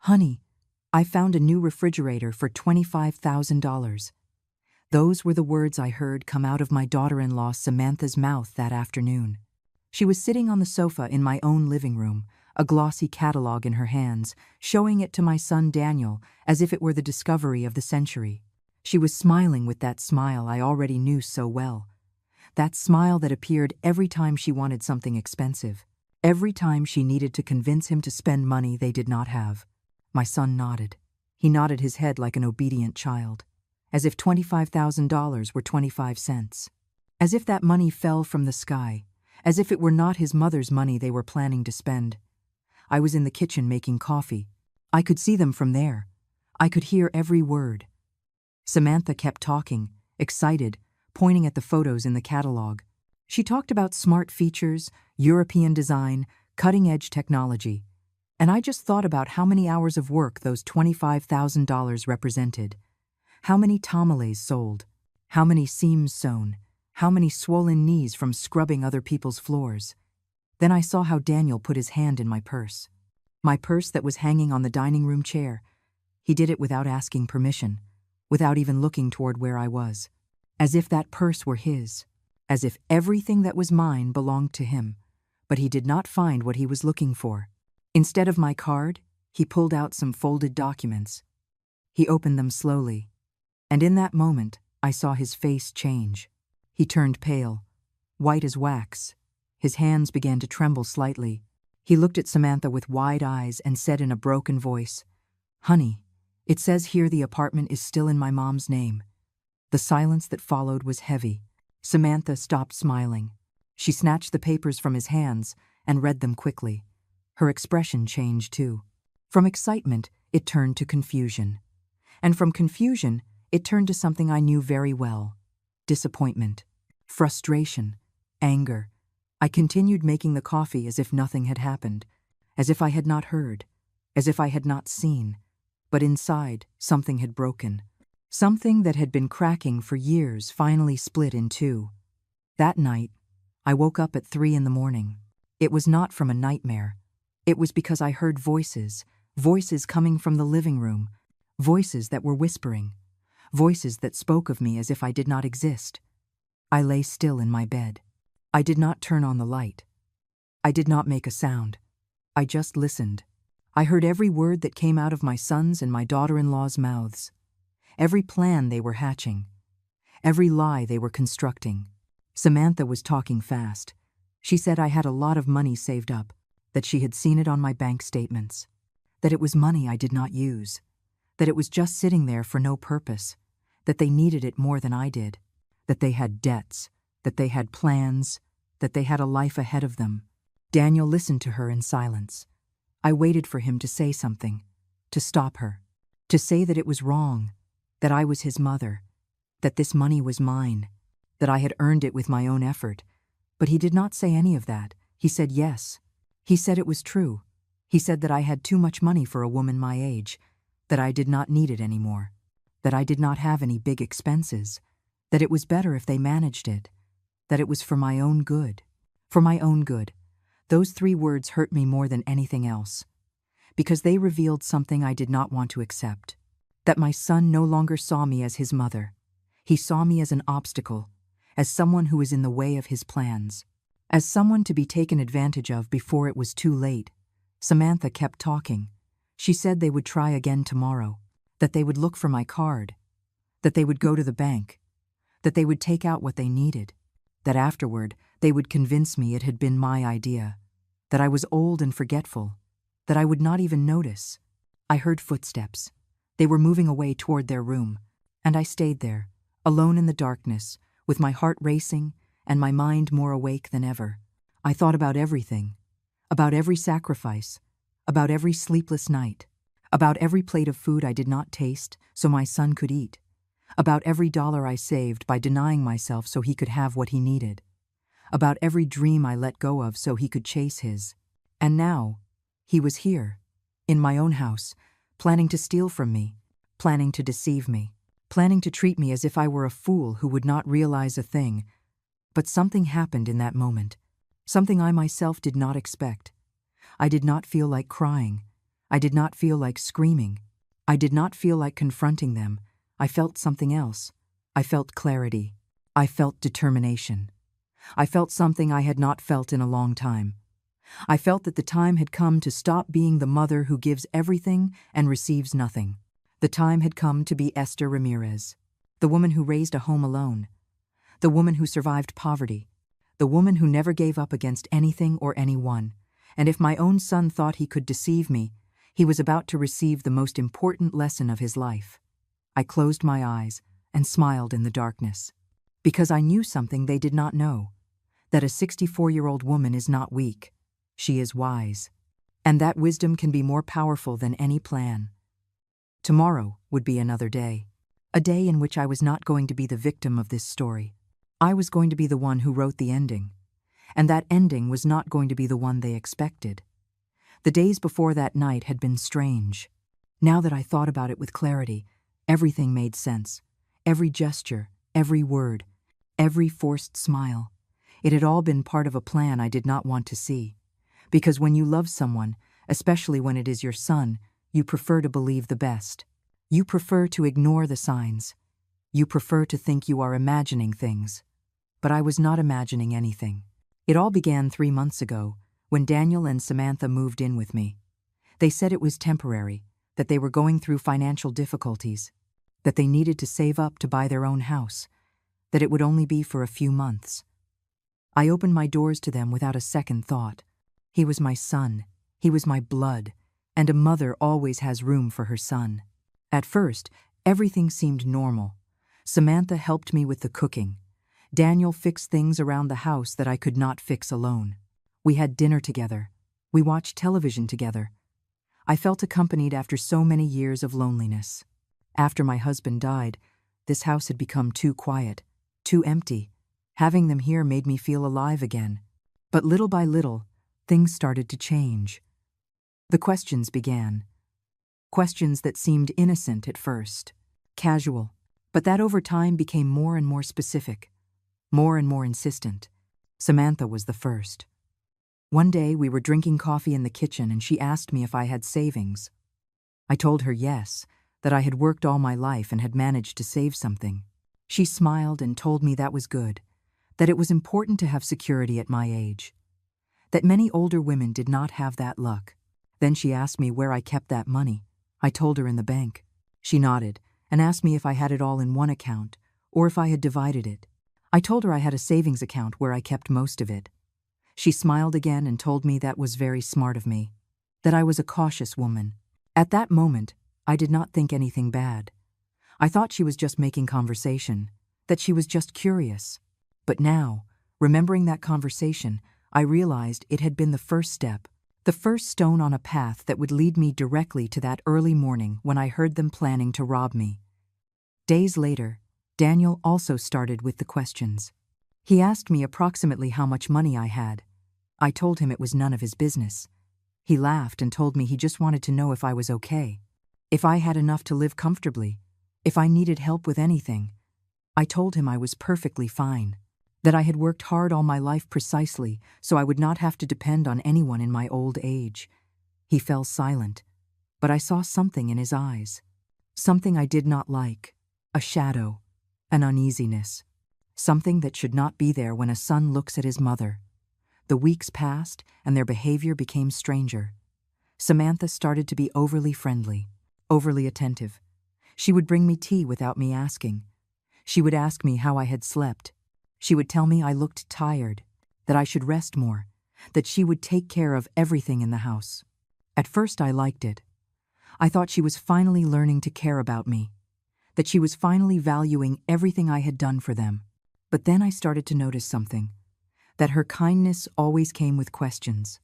"Honey, I found a new refrigerator for $25,000. Those were the words I heard come out of my daughter-in-law Samantha's mouth that afternoon. She was sitting on the sofa in my own living room, a glossy catalog in her hands, showing it to my son Daniel as if it were the discovery of the century. She was smiling with that smile I already knew so well. That smile that appeared every time she wanted something expensive, every time she needed to convince him to spend money they did not have. My son nodded. He nodded his head like an obedient child, as if $25,000 were 25 cents. As if that money fell from the sky, as if it were not his mother's money they were planning to spend. I was in the kitchen making coffee. I could see them from there. I could hear every word. Samantha kept talking, excited, pointing at the photos in the catalog. She talked about smart features, European design, cutting-edge technology. And I just thought about how many hours of work those $25,000 represented. How many tamales sold, how many seams sewn, how many swollen knees from scrubbing other people's floors. Then I saw how Daniel put his hand in my purse that was hanging on the dining room chair. He did it without asking permission, without even looking toward where I was, as if that purse were his, as if everything that was mine belonged to him. But he did not find what he was looking for. Instead of my card, he pulled out some folded documents. He opened them slowly, and in that moment, I saw his face change. He turned pale, white as wax. His hands began to tremble slightly. He looked at Samantha with wide eyes and said in a broken voice, "Honey, it says here the apartment is still in my mom's name." The silence that followed was heavy. Samantha stopped smiling. She snatched the papers from his hands and read them quickly. Her expression changed too. From excitement, it turned to confusion. And from confusion, it turned to something I knew very well: disappointment, frustration, anger. I continued making the coffee as if nothing had happened, as if I had not heard, as if I had not seen. But inside, something had broken. Something that had been cracking for years finally split in two. That night, I woke up at 3 a.m. It was not from a nightmare. It was because I heard voices coming from the living room, voices that were whispering, voices that spoke of me as if I did not exist. I lay still in my bed. I did not turn on the light. I did not make a sound. I just listened. I heard every word that came out of my son's and my daughter-in-law's mouths, every plan they were hatching, every lie they were constructing. Samantha was talking fast. She said I had a lot of money saved up, that she had seen it on my bank statements, that it was money I did not use, that it was just sitting there for no purpose, that they needed it more than I did, that they had debts, that they had plans, that they had a life ahead of them. Daniel listened to her in silence. I waited for him to say something, to stop her, to say that it was wrong, that I was his mother, that this money was mine, that I had earned it with my own effort. But he did not say any of that. He said yes. He said it was true. He said that I had too much money for a woman my age, that I did not need it anymore, that I did not have any big expenses, that it was better if they managed it, that it was for my own good. For my own good. Those 3 words hurt me more than anything else, because they revealed something I did not want to accept, that my son no longer saw me as his mother. He saw me as an obstacle, as someone who was in the way of his plans, as someone to be taken advantage of before it was too late. Samantha kept talking. She said they would try again tomorrow, that they would look for my card, that they would go to the bank, that they would take out what they needed, that afterward they would convince me it had been my idea, that I was old and forgetful, that I would not even notice. I heard footsteps. They were moving away toward their room, and I stayed there, alone in the darkness, with my heart racing and my mind more awake than ever. I thought about everything, about every sacrifice, about every sleepless night, about every plate of food I did not taste so my son could eat, about every dollar I saved by denying myself so he could have what he needed, about every dream I let go of so he could chase his. And now, he was here, in my own house, planning to steal from me, planning to deceive me, planning to treat me as if I were a fool who would not realize a thing. But something happened in that moment, something I myself did not expect. I did not feel like crying. I did not feel like screaming. I did not feel like confronting them. I felt something else. I felt clarity. I felt determination. I felt something I had not felt in a long time. I felt that the time had come to stop being the mother who gives everything and receives nothing. The time had come to be Esther Ramirez, the woman who raised a home alone, the woman who survived poverty, the woman who never gave up against anything or anyone. And if my own son thought he could deceive me, he was about to receive the most important lesson of his life. I closed my eyes and smiled in the darkness, because I knew something they did not know, that a 64-year-old woman is not weak. She is wise. And that wisdom can be more powerful than any plan. Tomorrow would be another day. A day in which I was not going to be the victim of this story. I was going to be the one who wrote the ending. And that ending was not going to be the one they expected. The days before that night had been strange. Now that I thought about it with clarity, everything made sense. Every gesture, every word, every forced smile. It had all been part of a plan I did not want to see. Because when you love someone, especially when it is your son, you prefer to believe the best. You prefer to ignore the signs. You prefer to think you are imagining things. But I was not imagining anything. It all began 3 months ago, when Daniel and Samantha moved in with me. They said it was temporary, that they were going through financial difficulties, that they needed to save up to buy their own house, that it would only be for a few months. I opened my doors to them without a second thought. He was my son, he was my blood, and a mother always has room for her son. At first, everything seemed normal. Samantha helped me with the cooking. Daniel fixed things around the house that I could not fix alone. We had dinner together. We watched television together. I felt accompanied after so many years of loneliness. After my husband died, this house had become too quiet, too empty. Having them here made me feel alive again. But little by little, things started to change. The questions began. Questions that seemed innocent at first, casual, but that over time became more and more specific, more and more insistent. Samantha was the first. One day we were drinking coffee in the kitchen and she asked me if I had savings. I told her yes, that I had worked all my life and had managed to save something. She smiled and told me that was good, that it was important to have security at my age, that many older women did not have that luck. Then she asked me where I kept that money. I told her in the bank. She nodded and asked me if I had it all in one account or if I had divided it. I told her I had a savings account where I kept most of it. She smiled again and told me that was very smart of me, that I was a cautious woman. At that moment, I did not think anything bad. I thought she was just making conversation, that she was just curious. But now, remembering that conversation, I realized it had been the first step, the first stone on a path that would lead me directly to that early morning when I heard them planning to rob me. Days later, Daniel also started with the questions. He asked me approximately how much money I had. I told him it was none of his business. He laughed and told me he just wanted to know if I was okay, if I had enough to live comfortably, if I needed help with anything. I told him I was perfectly fine, that I had worked hard all my life precisely so I would not have to depend on anyone in my old age. He fell silent, but I saw something in his eyes, something I did not like, a shadow, an uneasiness, something that should not be there when a son looks at his mother. The weeks passed and their behavior became stranger. Samantha started to be overly friendly, overly attentive. She would bring me tea without me asking. She would ask me how I had slept. She would tell me I looked tired, that I should rest more, that she would take care of everything in the house. At first I liked it. I thought she was finally learning to care about me, that she was finally valuing everything I had done for them. But then I started to notice something, that her kindness always came with questions.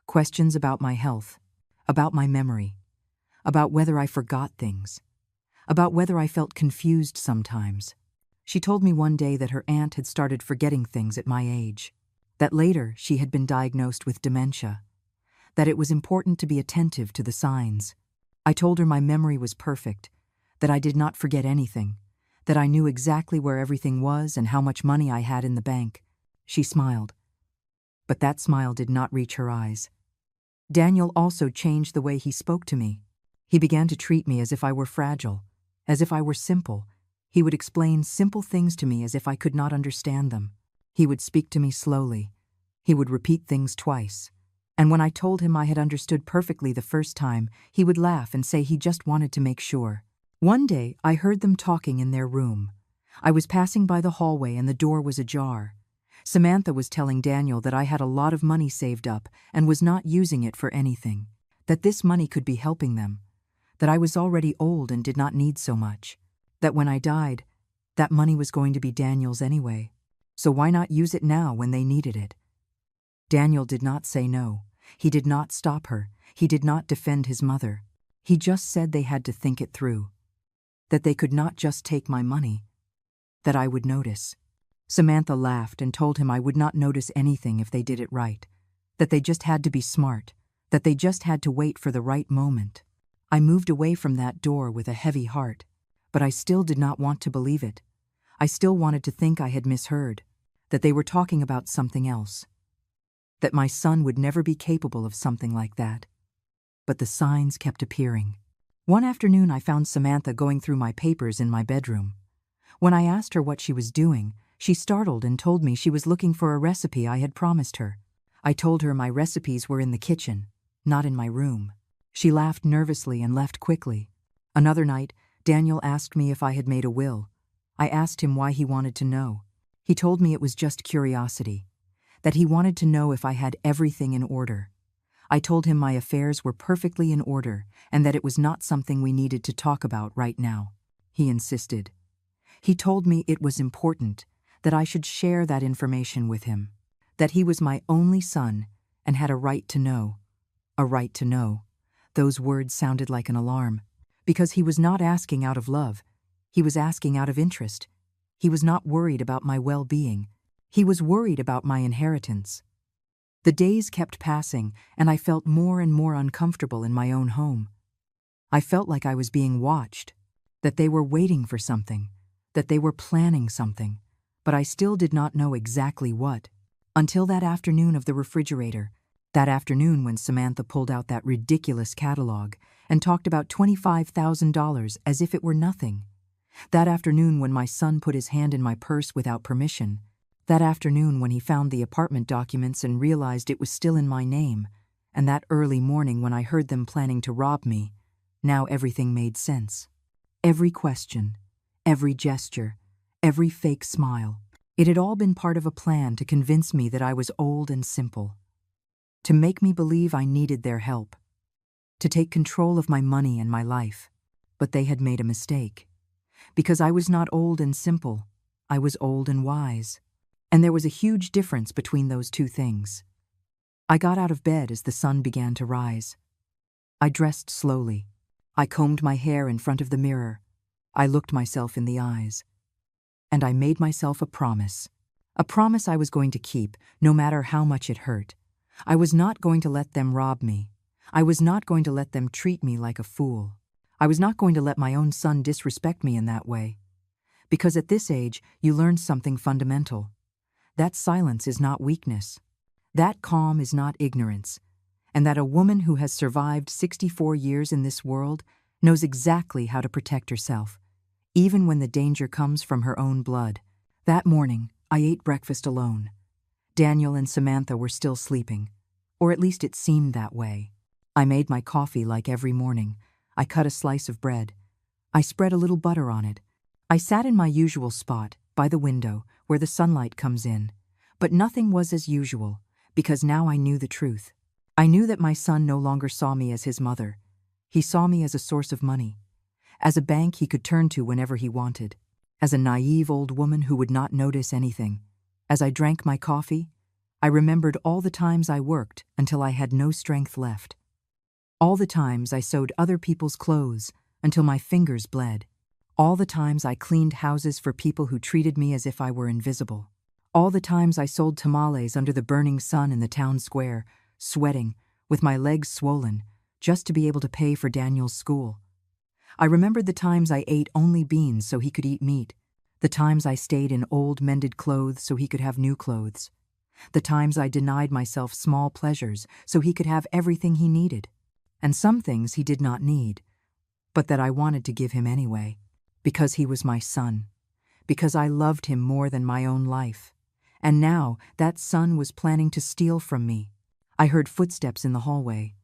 Questions about my health, about my memory, about whether I forgot things, about whether I felt confused sometimes. She told me one day that her aunt had started forgetting things at my age, that later she had been diagnosed with dementia, that it was important to be attentive to the signs. I told her my memory was perfect, that I did not forget anything, that I knew exactly where everything was and how much money I had in the bank. She smiled. But that smile did not reach her eyes. Daniel also changed the way he spoke to me. He began to treat me as if I were fragile, as if I were simple. He would explain simple things to me as if I could not understand them. He would speak to me slowly. He would repeat things twice. And when I told him I had understood perfectly the first time, he would laugh and say he just wanted to make sure. One day, I heard them talking in their room. I was passing by the hallway and the door was ajar. Samantha was telling Daniel that I had a lot of money saved up and was not using it for anything, that this money could be helping them, that I was already old and did not need so much, that when I died, that money was going to be Daniel's anyway, so why not use it now when they needed it? Daniel did not say no. He did not stop her. He did not defend his mother. He just said they had to think it through, that they could not just take my money, that I would notice. Samantha laughed and told him I would not notice anything if they did it right, that they just had to be smart, that they just had to wait for the right moment. I moved away from that door with a heavy heart, but I still did not want to believe it. I still wanted to think I had misheard, that they were talking about something else, that my son would never be capable of something like that. But the signs kept appearing. One afternoon I found Samantha going through my papers in my bedroom. When I asked her what she was doing, she startled and told me she was looking for a recipe I had promised her. I told her my recipes were in the kitchen, not in my room. She laughed nervously and left quickly. Another night, Daniel asked me if I had made a will. I asked him why he wanted to know. He told me it was just curiosity, that he wanted to know if I had everything in order. I told him my affairs were perfectly in order and that it was not something we needed to talk about right now. He insisted. He told me it was important, that I should share that information with him, that he was my only son and had a right to know. A right to know. Those words sounded like an alarm, because he was not asking out of love. He was asking out of interest. He was not worried about my well-being. He was worried about my inheritance. The days kept passing, and I felt more and more uncomfortable in my own home. I felt like I was being watched, that they were waiting for something, that they were planning something, but I still did not know exactly what, until that afternoon of the refrigerator, that afternoon when Samantha pulled out that ridiculous catalog and talked about $25,000 as if it were nothing. That afternoon when my son put his hand in my purse without permission. That afternoon when he found the apartment documents and realized it was still in my name. And that early morning when I heard them planning to rob me. Now everything made sense. Every question, every gesture, every fake smile. It had all been part of a plan to convince me that I was old and simple, to make me believe I needed their help, to take control of my money and my life. But they had made a mistake. Because I was not old and simple, I was old and wise. And there was a huge difference between those two things. I got out of bed as the sun began to rise. I dressed slowly. I combed my hair in front of the mirror. I looked myself in the eyes. And I made myself a promise I was going to keep, no matter how much it hurt. I was not going to let them rob me. I was not going to let them treat me like a fool. I was not going to let my own son disrespect me in that way. Because at this age, you learn something fundamental. That silence is not weakness. That calm is not ignorance. And that a woman who has survived 64 years in this world knows exactly how to protect herself, even when the danger comes from her own blood. That morning, I ate breakfast alone. Daniel and Samantha were still sleeping, or at least it seemed that way. I made my coffee like every morning. I cut a slice of bread. I spread a little butter on it. I sat in my usual spot, by the window, where the sunlight comes in. But nothing was as usual, because now I knew the truth. I knew that my son no longer saw me as his mother. He saw me as a source of money, as a bank he could turn to whenever he wanted, as a naive old woman who would not notice anything. As I drank my coffee, I remembered all the times I worked until I had no strength left. All the times I sewed other people's clothes until my fingers bled. All the times I cleaned houses for people who treated me as if I were invisible. All the times I sold tamales under the burning sun in the town square, sweating, with my legs swollen, just to be able to pay for Daniel's school. I remembered the times I ate only beans so he could eat meat, the times I stayed in old mended clothes so he could have new clothes, The times I denied myself small pleasures so he could have everything he needed, and some things he did not need, but that I wanted to give him anyway, because he was my son, because I loved him more than my own life. And now that son was planning to steal from me. I heard footsteps in the hallway.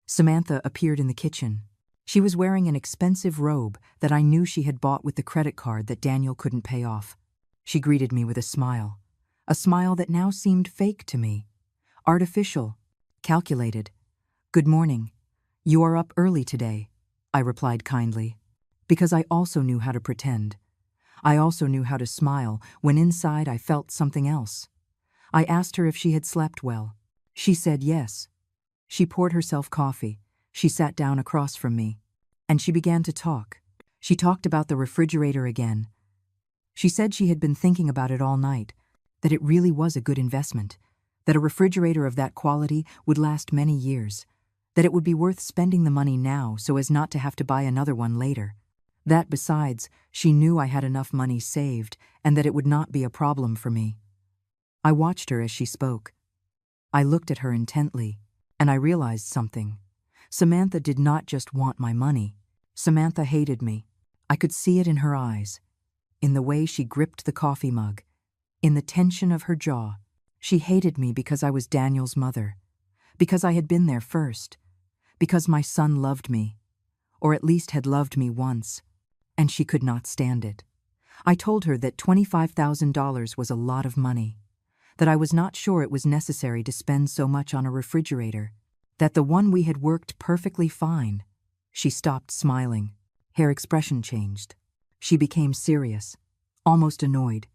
Samantha appeared in the kitchen. She was wearing an expensive robe that I knew she had bought with the credit card that Daniel couldn't pay off. She greeted me with a smile that now seemed fake to me, artificial, calculated. "Good morning. You are up early today," I replied kindly, because I also knew how to pretend. I also knew how to smile when inside I felt something else. I asked her if she had slept well. She said yes. She poured herself coffee. She sat down across from me, and she began to talk. She talked about the refrigerator again. She said she had been thinking about it all night, that it really was a good investment, that a refrigerator of that quality would last many years, that it would be worth spending the money now so as not to have to buy another one later. That besides, she knew I had enough money saved and that it would not be a problem for me. I watched her as she spoke. I looked at her intently, and I realized something. Samantha did not just want my money. Samantha hated me. I could see it in her eyes, in the way she gripped the coffee mug, in the tension of her jaw. She hated me because I was Daniel's mother, because I had been there first, because my son loved me, or at least had loved me once, and she could not stand it. I told her that $25,000 was a lot of money, that I was not sure it was necessary to spend so much on a refrigerator, that the one we had worked perfectly fine. She stopped smiling. Her expression changed. She became serious, almost annoyed.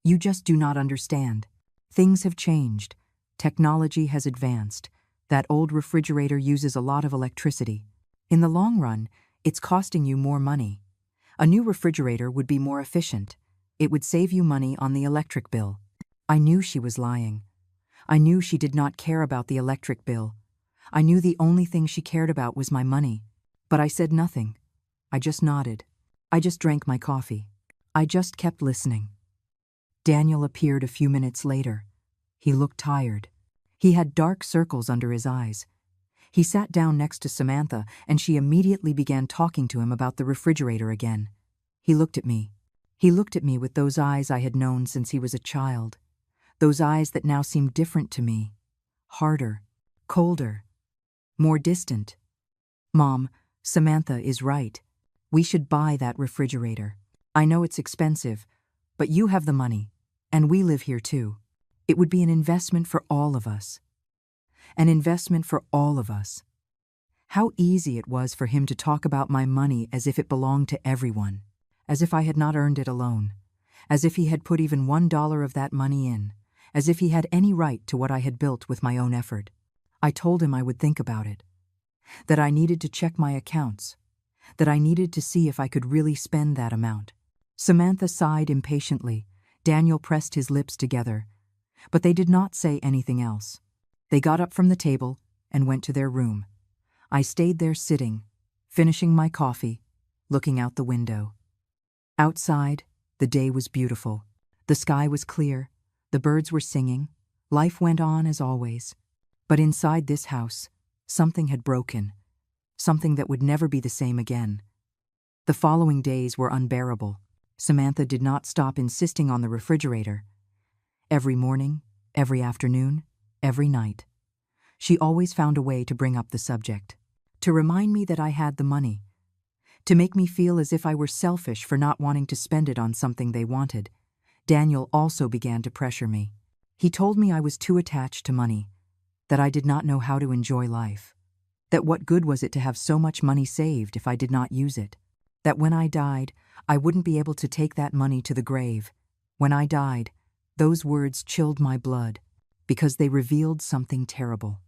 "You just do not understand. Things have changed. Technology has advanced. That old refrigerator uses a lot of electricity. In the long run, it's costing you more money. A new refrigerator would be more efficient. It would save you money on the electric bill." I knew she was lying. I knew she did not care about the electric bill. I knew the only thing she cared about was my money. But I said nothing. I just nodded. I just drank my coffee. I just kept listening. Daniel appeared a few minutes later. He looked tired. He had dark circles under his eyes. He sat down next to Samantha, and she immediately began talking to him about the refrigerator again. He looked at me. He looked at me with those eyes I had known since he was a child. Those eyes that now seemed different to me. Harder, colder, more distant. "Mom, Samantha is right. We should buy that refrigerator. I know it's expensive, but you have the money, and we live here too. It would be an investment for all of us. An investment for all of us." How easy it was for him to talk about my money as if it belonged to everyone, as if I had not earned it alone, as if he had put even $1 of that money in, as if he had any right to what I had built with my own effort. I told him I would think about it, that I needed to check my accounts, that I needed to see if I could really spend that amount. Samantha sighed impatiently. Daniel pressed his lips together, but they did not say anything else. They got up from the table and went to their room. I stayed there sitting, finishing my coffee, looking out the window. Outside, the day was beautiful. The sky was clear. The birds were singing. Life went on as always. But inside this house, something had broken. Something that would never be the same again. The following days were unbearable. Samantha did not stop insisting on the refrigerator. Every morning, every afternoon, every night. She always found a way to bring up the subject, to remind me that I had the money, to make me feel as if I were selfish for not wanting to spend it on something they wanted. Daniel also began to pressure me. He told me I was too attached to money, that I did not know how to enjoy life, that what good was it to have so much money saved if I did not use it, that when I died, I wouldn't be able to take that money to the grave. When I died, those words chilled my blood, because they revealed something terrible,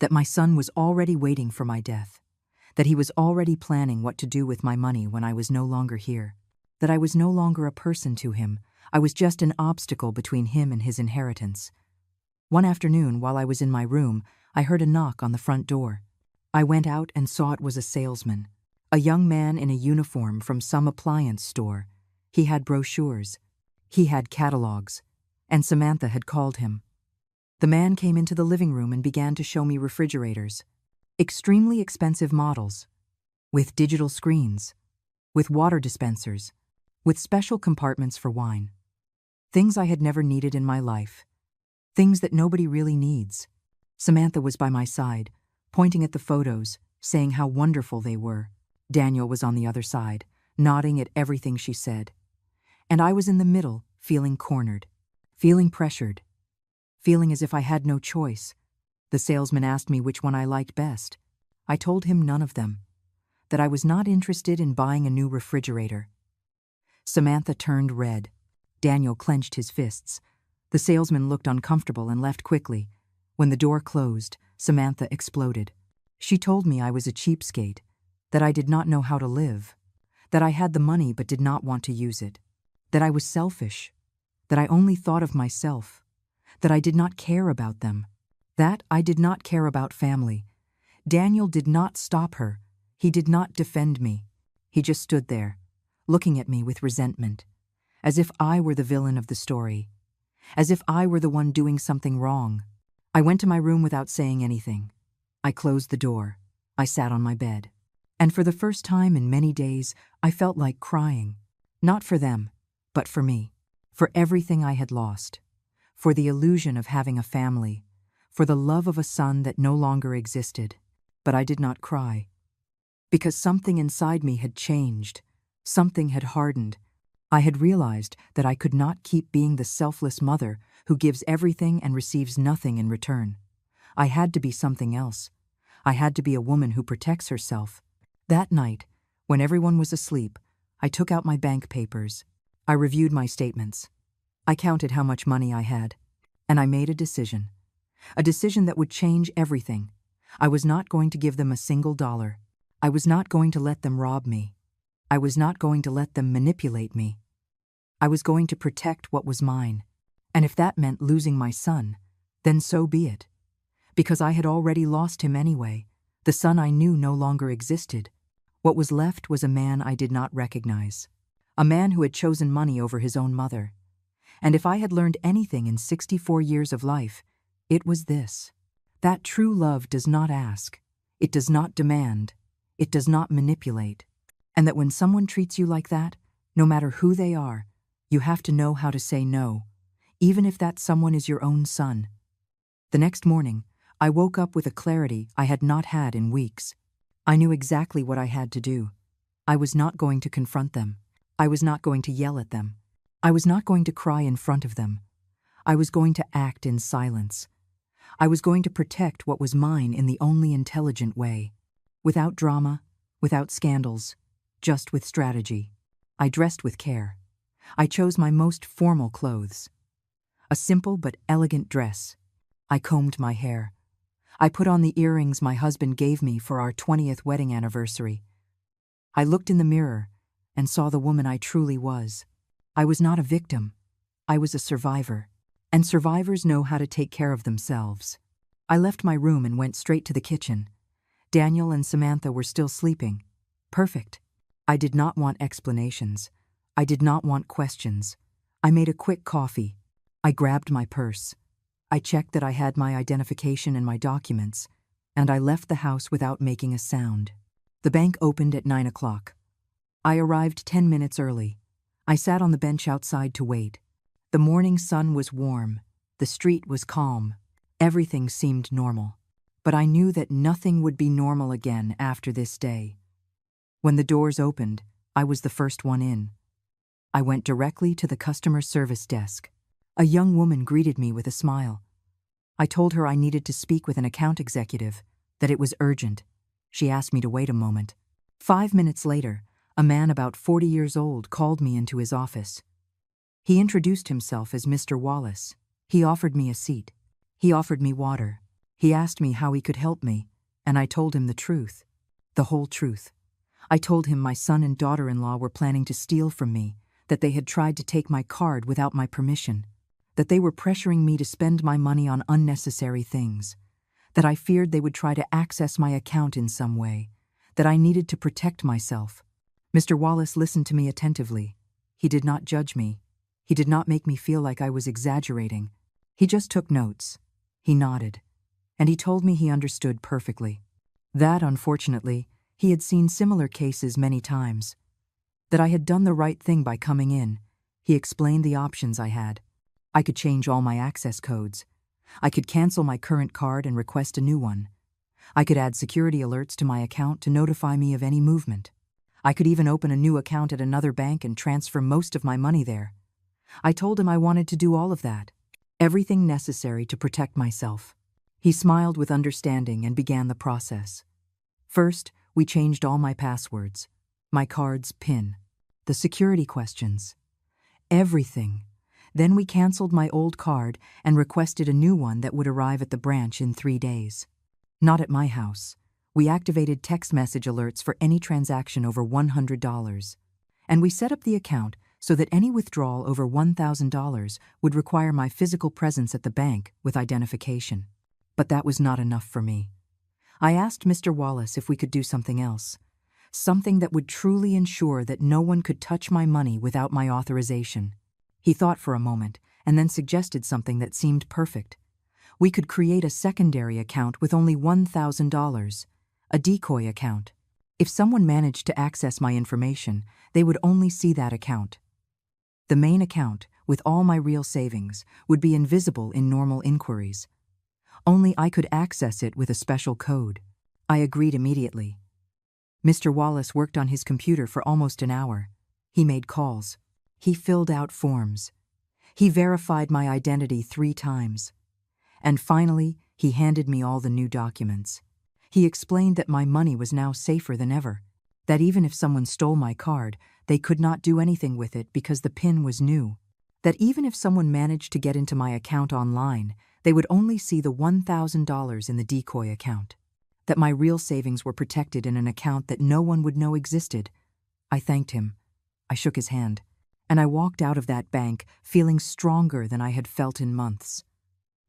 that my son was already waiting for my death, that he was already planning what to do with my money when I was no longer here, that I was no longer a person to him. I was just an obstacle between him and his inheritance. One afternoon, while I was in my room, I heard a knock on the front door. I went out and saw it was a salesman, a young man in a uniform from some appliance store. He had brochures. He had catalogs. And Samantha had called him. The man came into the living room and began to show me refrigerators. Extremely expensive models. With digital screens. With water dispensers. With special compartments for wine. Things I had never needed in my life. Things that nobody really needs. Samantha was by my side, pointing at the photos, saying how wonderful they were. Daniel was on the other side, nodding at everything she said. And I was in the middle, feeling cornered. Feeling pressured. Feeling as if I had no choice. The salesman asked me which one I liked best. I told him none of them. That I was not interested in buying a new refrigerator. Samantha turned red. Daniel clenched his fists. The salesman looked uncomfortable and left quickly. When the door closed, Samantha exploded. She told me I was a cheapskate, that I did not know how to live, that I had the money but did not want to use it, that I was selfish, that I only thought of myself, that I did not care about them, that I did not care about family. Daniel did not stop her. He did not defend me. He just stood there, looking at me with resentment, as if I were the villain of the story, as if I were the one doing something wrong. I went to my room without saying anything. I closed the door. I sat on my bed. And for the first time in many days, I felt like crying. Not for them, but for me. For everything I had lost. For the illusion of having a family. For the love of a son that no longer existed. But I did not cry. Because something inside me had changed. Something had hardened. I had realized that I could not keep being the selfless mother who gives everything and receives nothing in return. I had to be something else. I had to be a woman who protects herself. That night, when everyone was asleep, I took out my bank papers. I reviewed my statements. I counted how much money I had. And I made a decision. A decision that would change everything. I was not going to give them a single dollar. I was not going to let them rob me. I was not going to let them manipulate me. I was going to protect what was mine. And if that meant losing my son, then so be it. Because I had already lost him anyway. The son I knew no longer existed. What was left was a man I did not recognize. A man who had chosen money over his own mother. And if I had learned anything in 64 years of life, it was this. That true love does not ask. It does not demand. It does not manipulate. And that when someone treats you like that, no matter who they are, you have to know how to say no, even if that someone is your own son. The next morning, I woke up with a clarity I had not had in weeks. I knew exactly what I had to do. I was not going to confront them. I was not going to yell at them. I was not going to cry in front of them. I was going to act in silence. I was going to protect what was mine in the only intelligent way. Without drama, without scandals, just with strategy. I dressed with care. I chose my most formal clothes. A simple but elegant dress. I combed my hair. I put on the earrings my husband gave me for our 20th wedding anniversary. I looked in the mirror and saw the woman I truly was. I was not a victim. I was a survivor. And survivors know how to take care of themselves. I left my room and went straight to the kitchen. Daniel and Samantha were still sleeping. Perfect. I did not want explanations. I did not want questions. I made a quick coffee. I grabbed my purse. I checked that I had my identification and my documents, and I left the house without making a sound. The bank opened at 9 o'clock. I arrived 10 minutes early. I sat on the bench outside to wait. The morning sun was warm. The street was calm. Everything seemed normal. But I knew that nothing would be normal again after this day. When the doors opened, I was the first one in. I went directly to the customer service desk. A young woman greeted me with a smile. I told her I needed to speak with an account executive, that it was urgent. She asked me to wait a moment. 5 minutes later, a man about 40 years old called me into his office. He introduced himself as Mr. Wallace. He offered me a seat. He offered me water. He asked me how he could help me, and I told him the truth. The whole truth. I told him my son and daughter-in-law were planning to steal from me, that they had tried to take my card without my permission, that they were pressuring me to spend my money on unnecessary things, that I feared they would try to access my account in some way, that I needed to protect myself. Mr. Wallace listened to me attentively. He did not judge me. He did not make me feel like I was exaggerating. He just took notes. He nodded, and he told me he understood perfectly. That, unfortunately, he had seen similar cases many times. That I had done the right thing by coming in. He explained the options I had. I could change all my access codes. I could cancel my current card and request a new one. I could add security alerts to my account to notify me of any movement. I could even open a new account at another bank and transfer most of my money there. I told him I wanted to do all of that. Everything necessary to protect myself. He smiled with understanding and began the process. First, we changed all my passwords, my card's PIN, the security questions, everything. Then we canceled my old card and requested a new one that would arrive at the branch in 3 days. Not at my house. We activated text message alerts for any transaction over $100. And we set up the account so that any withdrawal over $1,000 would require my physical presence at the bank with identification. But that was not enough for me. I asked Mr. Wallace if we could do something else. Something that would truly ensure that no one could touch my money without my authorization. He thought for a moment and then suggested something that seemed perfect. We could create a secondary account with only $1,000, a decoy account. If someone managed to access my information, they would only see that account. The main account, with all my real savings, would be invisible in normal inquiries. Only I could access it with a special code. I agreed immediately. Mr. Wallace worked on his computer for almost an hour. He made calls. He filled out forms. He verified my identity 3 times. And finally, he handed me all the new documents. He explained that my money was now safer than ever, that even if someone stole my card, they could not do anything with it because the PIN was new, that even if someone managed to get into my account online, they would only see the $1,000 in the decoy account, that my real savings were protected in an account that no one would know existed. I thanked him. I shook his hand, and I walked out of that bank feeling stronger than I had felt in months.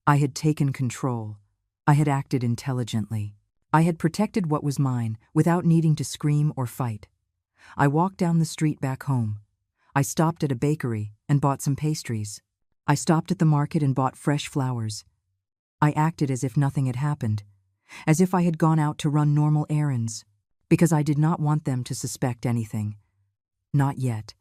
I had taken control. I had acted intelligently. I had protected what was mine without needing to scream or fight. I walked down the street back home. I stopped at a bakery and bought some pastries. I stopped at the market and bought fresh flowers. I acted as if nothing had happened, as if I had gone out to run normal errands, because I did not want them to suspect anything. Not yet.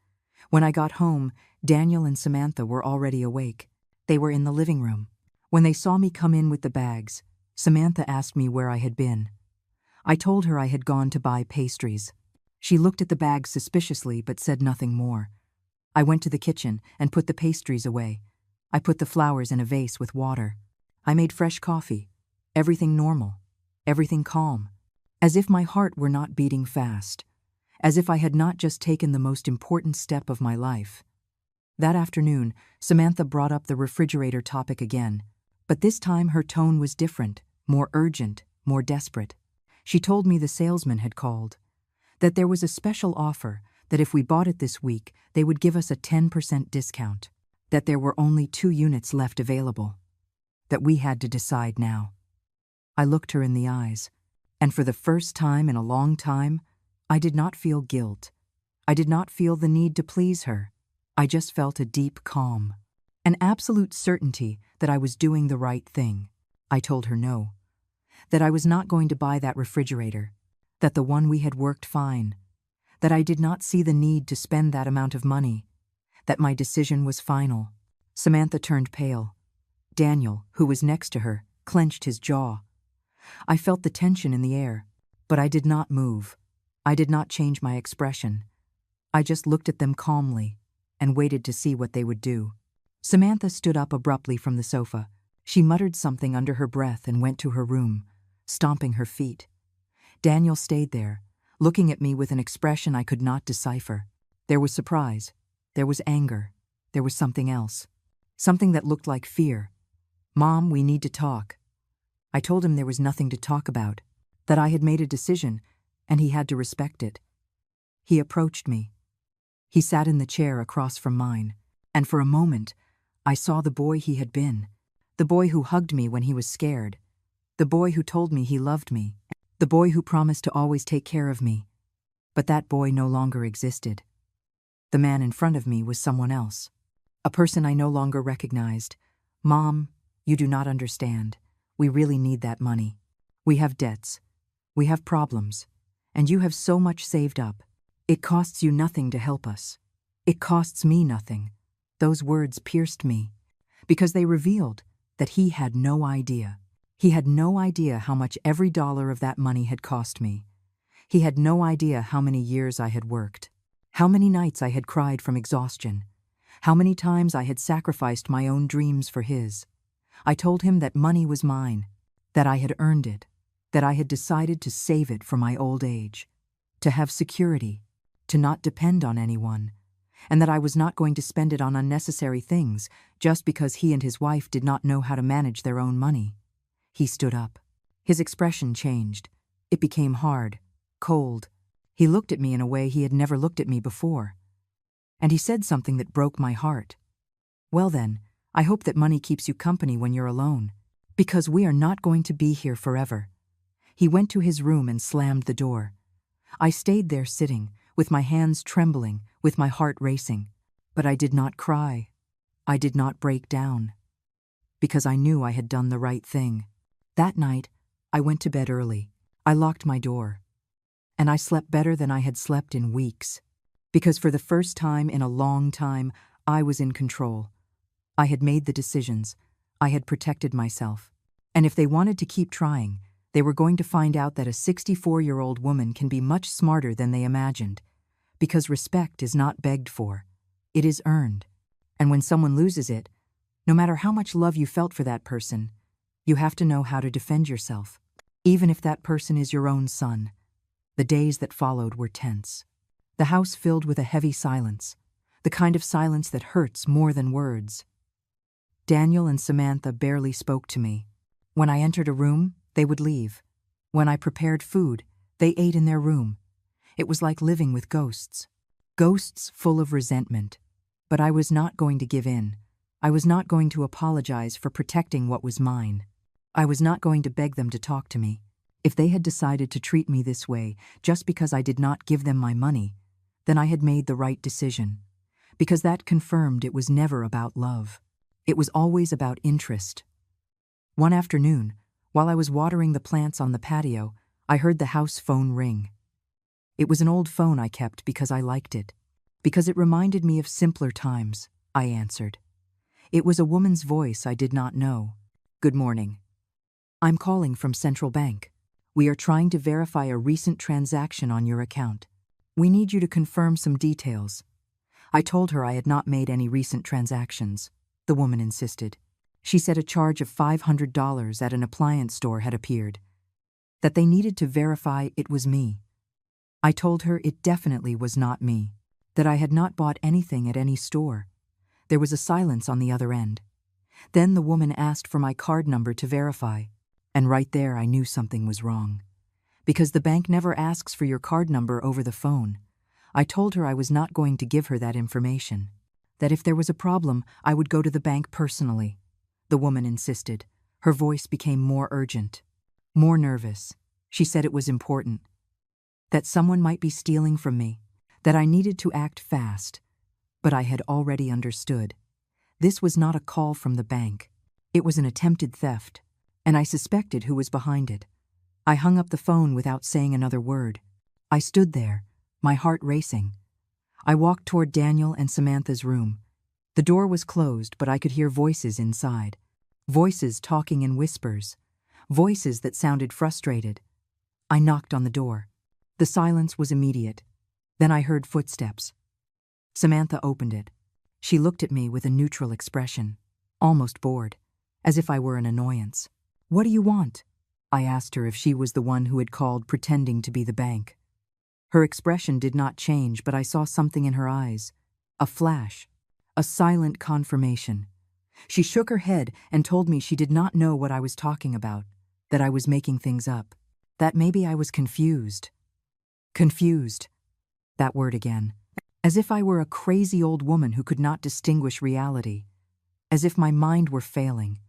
When I got home, Daniel and Samantha were already awake. They were in the living room. When they saw me come in with the bags, Samantha asked me where I had been. I told her I had gone to buy pastries. She looked at the bags suspiciously but said nothing more. I went to the kitchen and put the pastries away. I put the flowers in a vase with water. I made fresh coffee. Everything normal. Everything calm. As if my heart were not beating fast. As if I had not just taken the most important step of my life. That afternoon, Samantha brought up the refrigerator topic again. But this time her tone was different, more urgent, more desperate. She told me the salesman had called. That there was a special offer, that if we bought it this week, they would give us a 10% discount. That there were only 2 units left available. That we had to decide now. I looked her in the eyes, and for the first time in a long time, I did not feel guilt. I did not feel the need to please her. I just felt a deep calm. An absolute certainty that I was doing the right thing. I told her no. That I was not going to buy that refrigerator. That the one we had worked fine. That I did not see the need to spend that amount of money. That my decision was final. Samantha turned pale. Daniel, who was next to her, clenched his jaw. I felt the tension in the air, but I did not move. I did not change my expression. I just looked at them calmly and waited to see what they would do. Samantha stood up abruptly from the sofa. She muttered something under her breath and went to her room, stomping her feet. Daniel stayed there, looking at me with an expression I could not decipher. There was surprise. There was anger. There was something else. Something that looked like fear. Mom, we need to talk. I told him there was nothing to talk about, that I had made a decision, and he had to respect it. He approached me. He sat in the chair across from mine, and for a moment, I saw the boy he had been, the boy who hugged me when he was scared, the boy who told me he loved me, the boy who promised to always take care of me. But that boy no longer existed. The man in front of me was someone else, a person I no longer recognized. Mom, you do not understand. We really need that money. We have debts. We have problems. And you have so much saved up. It costs you nothing to help us. It costs me nothing." Those words pierced me, because they revealed that he had no idea. He had no idea how much every dollar of that money had cost me. He had no idea how many years I had worked, how many nights I had cried from exhaustion, how many times I had sacrificed my own dreams for his. I told him that money was mine, that I had earned it, that I had decided to save it for my old age, to have security, to not depend on anyone, and that I was not going to spend it on unnecessary things just because he and his wife did not know how to manage their own money. He stood up. His expression changed. It became hard, cold. He looked at me in a way he had never looked at me before. And he said something that broke my heart. "Well then, I hope that money keeps you company when you're alone, because we are not going to be here forever." He went to his room and slammed the door. I stayed there sitting, with my hands trembling, with my heart racing. But I did not cry. I did not break down. Because I knew I had done the right thing. That night, I went to bed early. I locked my door. And I slept better than I had slept in weeks. Because for the first time in a long time, I was in control. I had made the decisions. I had protected myself. And if they wanted to keep trying, they were going to find out that a 64-year-old woman can be much smarter than they imagined. Because respect is not begged for. It is earned. And when someone loses it, no matter how much love you felt for that person, you have to know how to defend yourself, even if that person is your own son. The days that followed were tense. The house filled with a heavy silence, the kind of silence that hurts more than words. Daniel and Samantha barely spoke to me. When I entered a room, they would leave. When I prepared food, they ate in their room. It was like living with ghosts. Ghosts full of resentment. But I was not going to give in. I was not going to apologize for protecting what was mine. I was not going to beg them to talk to me. If they had decided to treat me this way just because I did not give them my money, then I had made the right decision. Because that confirmed it was never about love. It was always about interest. One afternoon, while I was watering the plants on the patio, I heard the house phone ring. It was an old phone I kept because I liked it. Because it reminded me of simpler times, I answered. It was a woman's voice I did not know. "Good morning. I'm calling from Central Bank. We are trying to verify a recent transaction on your account. We need you to confirm some details." I told her I had not made any recent transactions. The woman insisted. She said a charge of $500 at an appliance store had appeared. That they needed to verify it was me. I told her it definitely was not me. That I had not bought anything at any store. There was a silence on the other end. Then the woman asked for my card number to verify, and right there I knew something was wrong. Because the bank never asks for your card number over the phone. I told her I was not going to give her that information. That if there was a problem, I would go to the bank personally. The woman insisted. Her voice became more urgent, more nervous. She said it was important. That someone might be stealing from me. That I needed to act fast. But I had already understood. This was not a call from the bank. It was an attempted theft, and I suspected who was behind it. I hung up the phone without saying another word. I stood there, my heart racing. I walked toward Daniel and Samantha's room. The door was closed, but I could hear voices inside. Voices talking in whispers. Voices that sounded frustrated. I knocked on the door. The silence was immediate. Then I heard footsteps. Samantha opened it. She looked at me with a neutral expression, almost bored, as if I were an annoyance. "What do you want?" I asked her if she was the one who had called pretending to be the bank. Her expression did not change, but I saw something in her eyes. A flash. A silent confirmation. She shook her head and told me she did not know what I was talking about, that I was making things up, that maybe I was confused. Confused. That word again. As if I were a crazy old woman who could not distinguish reality. As if my mind were failing.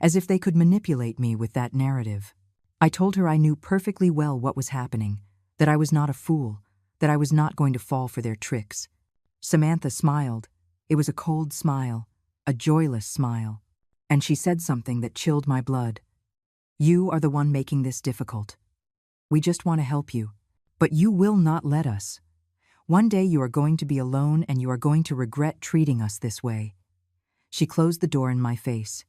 As if they could manipulate me with that narrative. I told her I knew perfectly well what was happening, that I was not a fool, that I was not going to fall for their tricks. Samantha smiled. It was a cold smile, a joyless smile. And she said something that chilled my blood. You are the one making this difficult. We just want to help you, but you will not let us. One day you are going to be alone and you are going to regret treating us this way." She closed the door in my face.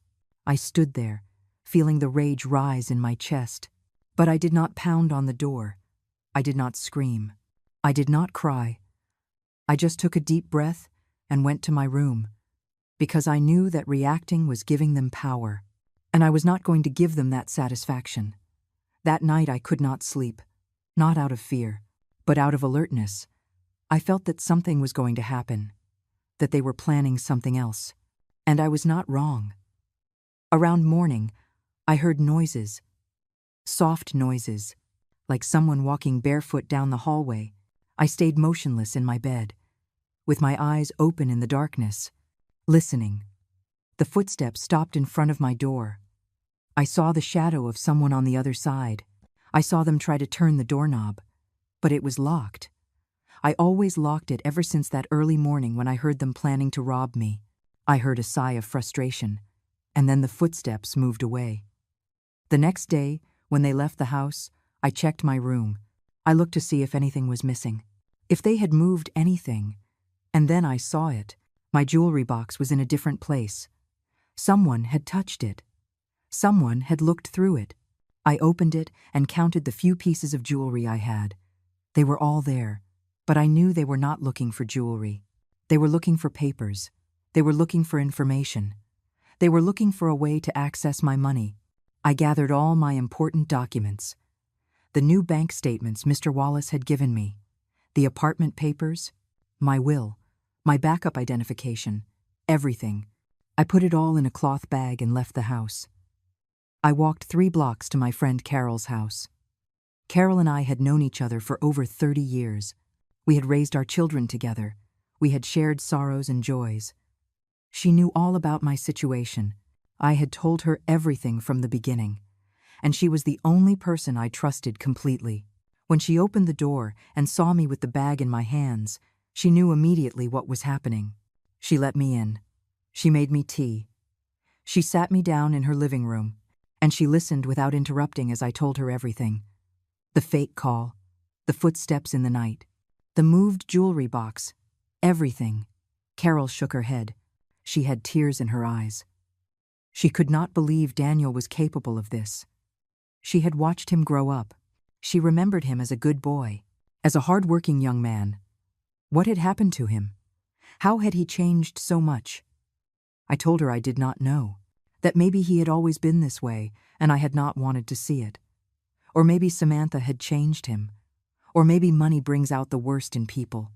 I stood there, feeling the rage rise in my chest. But I did not pound on the door. I did not scream. I did not cry. I just took a deep breath and went to my room, because I knew that reacting was giving them power, and I was not going to give them that satisfaction. That night I could not sleep, not out of fear, but out of alertness. I felt that something was going to happen, that they were planning something else, and I was not wrong. Around morning, I heard noises, soft noises, like someone walking barefoot down the hallway. I stayed motionless in my bed, with my eyes open in the darkness, listening. The footsteps stopped in front of my door. I saw the shadow of someone on the other side. I saw them try to turn the doorknob, but it was locked. I always locked it ever since that early morning when I heard them planning to rob me. I heard a sigh of frustration, and then the footsteps moved away. The next day, when they left the house, I checked my room. I looked to see if anything was missing, if they had moved anything, and then I saw it. My jewelry box was in a different place. Someone had touched it. Someone had looked through it. I opened it and counted the few pieces of jewelry I had. They were all there, but I knew they were not looking for jewelry. They were looking for papers. They were looking for information. They were looking for a way to access my money. I gathered all my important documents. The new bank statements Mr. Wallace had given me, the apartment papers, my will, my backup identification, everything. I put it all in a cloth bag and left the house. I walked 3 blocks to my friend Carol's house. Carol and I had known each other for over 30 years. We had raised our children together. We had shared sorrows and joys. She knew all about my situation. I had told her everything from the beginning, and she was the only person I trusted completely. When she opened the door and saw me with the bag in my hands, she knew immediately what was happening. She let me in. She made me tea. She sat me down in her living room, and she listened without interrupting as I told her everything. The fake call, the footsteps in the night, the moved jewelry box, everything. Carol shook her head. She had tears in her eyes. She could not believe Daniel was capable of this. She had watched him grow up. She remembered him as a good boy, as a hard-working young man. What had happened to him? How had he changed so much? I told her I did not know, that maybe he had always been this way and I had not wanted to see it. Or maybe Samantha had changed him. Or maybe money brings out the worst in people.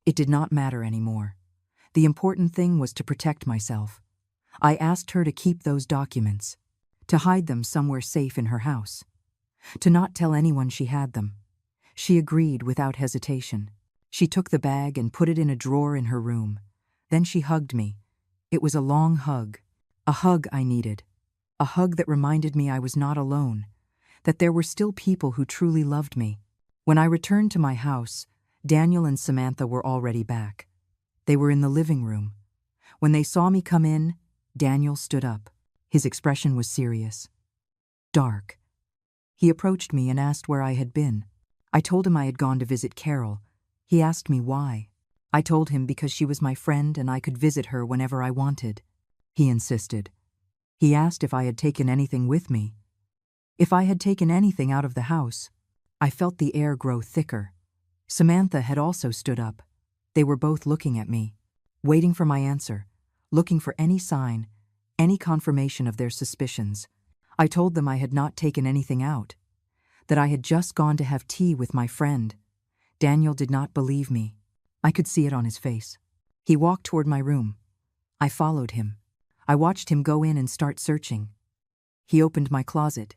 It did not matter anymore. The important thing was to protect myself. I asked her to keep those documents, to hide them somewhere safe in her house, to not tell anyone she had them. She agreed without hesitation. She took the bag and put it in a drawer in her room. Then she hugged me. It was a long hug, a hug I needed, a hug that reminded me I was not alone, that there were still people who truly loved me. When I returned to my house, Daniel and Samantha were already back. They were in the living room. When they saw me come in, Daniel stood up. His expression was serious, dark. He approached me and asked where I had been. I told him I had gone to visit Carol. He asked me why. I told him because she was my friend and I could visit her whenever I wanted. He insisted. He asked if I had taken anything with me. If I had taken anything out of the house. I felt the air grow thicker. Samantha had also stood up. They were both looking at me, waiting for my answer, looking for any sign, any confirmation of their suspicions. I told them I had not taken anything out, that I had just gone to have tea with my friend. Daniel did not believe me. I could see it on his face. He walked toward my room. I followed him. I watched him go in and start searching. He opened my closet.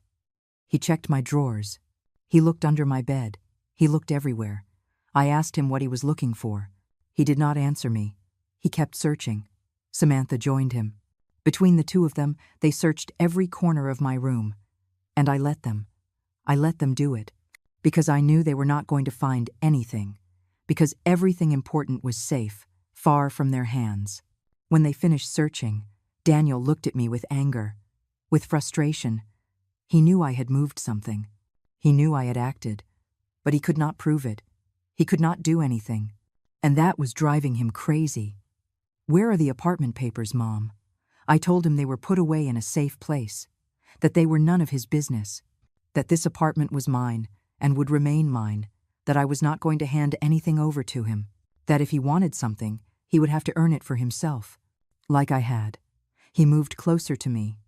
He checked my drawers. He looked under my bed. He looked everywhere. I asked him what he was looking for. He did not answer me. He kept searching. Samantha joined him. Between the two of them, they searched every corner of my room. And I let them. I let them do it, because I knew they were not going to find anything, because everything important was safe, far from their hands. When they finished searching, Daniel looked at me with anger, with frustration. He knew I had moved something. He knew I had acted. But he could not prove it. He could not do anything. And that was driving him crazy. "Where are the apartment papers, Mom?" I told him they were put away in a safe place, that they were none of his business, that this apartment was mine and would remain mine, that I was not going to hand anything over to him, that if he wanted something, he would have to earn it for himself. Like I had. He moved closer to me.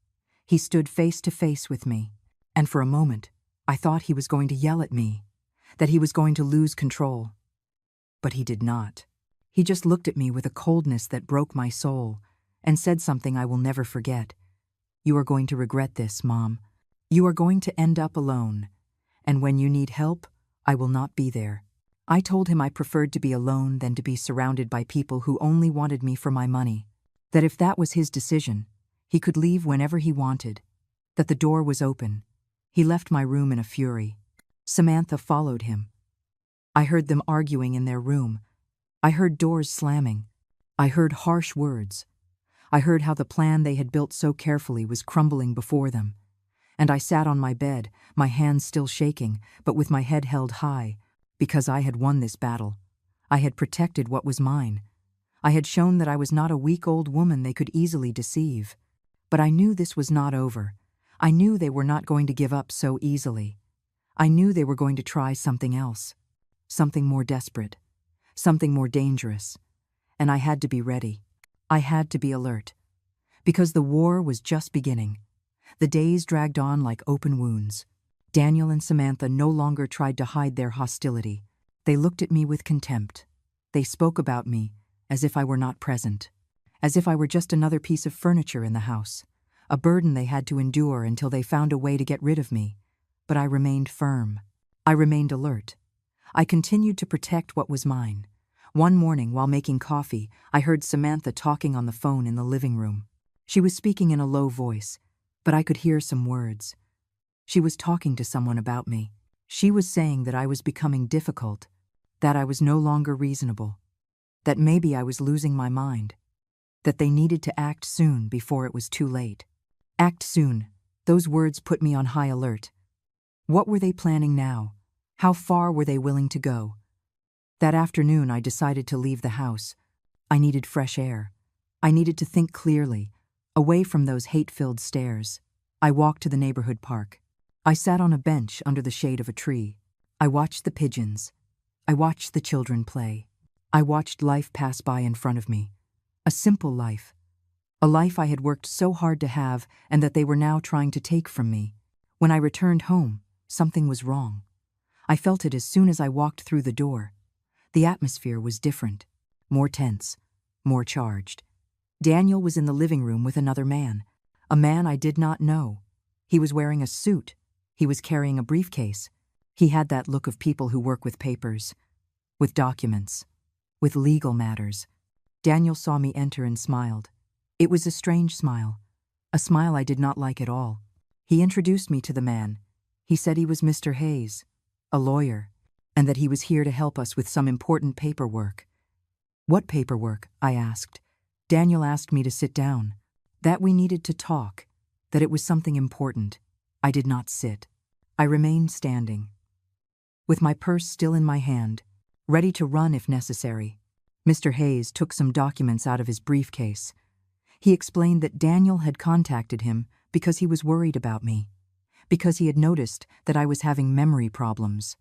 He stood face to face with me, and for a moment, I thought he was going to yell at me, that he was going to lose control. But he did not. He just looked at me with a coldness that broke my soul and said something I will never forget. "You are going to regret this, Mom. You are going to end up alone, and when you need help, I will not be there." I told him I preferred to be alone than to be surrounded by people who only wanted me for my money, that if that was his decision, he could leave whenever he wanted, that the door was open. He left my room in a fury. Samantha followed him. I heard them arguing in their room. I heard doors slamming. I heard harsh words. I heard how the plan they had built so carefully was crumbling before them. And I sat on my bed, my hands still shaking, but with my head held high, because I had won this battle. I had protected what was mine. I had shown that I was not a weak old woman they could easily deceive. But I knew this was not over. I knew they were not going to give up so easily. I knew they were going to try something else, something more desperate, something more dangerous. And I had to be ready. I had to be alert. Because the war was just beginning. The days dragged on like open wounds. Daniel and Samantha no longer tried to hide their hostility. They looked at me with contempt. They spoke about me as if I were not present, as if I were just another piece of furniture in the house, a burden they had to endure until they found a way to get rid of me. But I remained firm. I remained alert. I continued to protect what was mine. One morning, while making coffee, I heard Samantha talking on the phone in the living room. She was speaking in a low voice, but I could hear some words. She was talking to someone about me. She was saying that I was becoming difficult, that I was no longer reasonable, that maybe I was losing my mind, that they needed to act soon before it was too late. Act soon. Those words put me on high alert. What were they planning now? How far were they willing to go? That afternoon, I decided to leave the house. I needed fresh air. I needed to think clearly, away from those hate-filled stares. I walked to the neighborhood park. I sat on a bench under the shade of a tree. I watched the pigeons. I watched the children play. I watched life pass by in front of me. A simple life. A life I had worked so hard to have and that they were now trying to take from me. When I returned home, something was wrong. I felt it as soon as I walked through the door. The atmosphere was different, more tense, more charged. Daniel was in the living room with another man, a man I did not know. He was wearing a suit. He was carrying a briefcase. He had that look of people who work with papers, with documents, with legal matters. Daniel saw me enter and smiled. It was a strange smile, a smile I did not like at all. He introduced me to the man. He said he was Mr. Hayes, a lawyer, and that he was here to help us with some important paperwork. What paperwork? I asked. Daniel asked me to sit down, that we needed to talk, that it was something important. I did not sit. I remained standing, with my purse still in my hand, ready to run if necessary. Mr. Hayes took some documents out of his briefcase. He explained that Daniel had contacted him because he was worried about me, because he had noticed that I was having memory problems,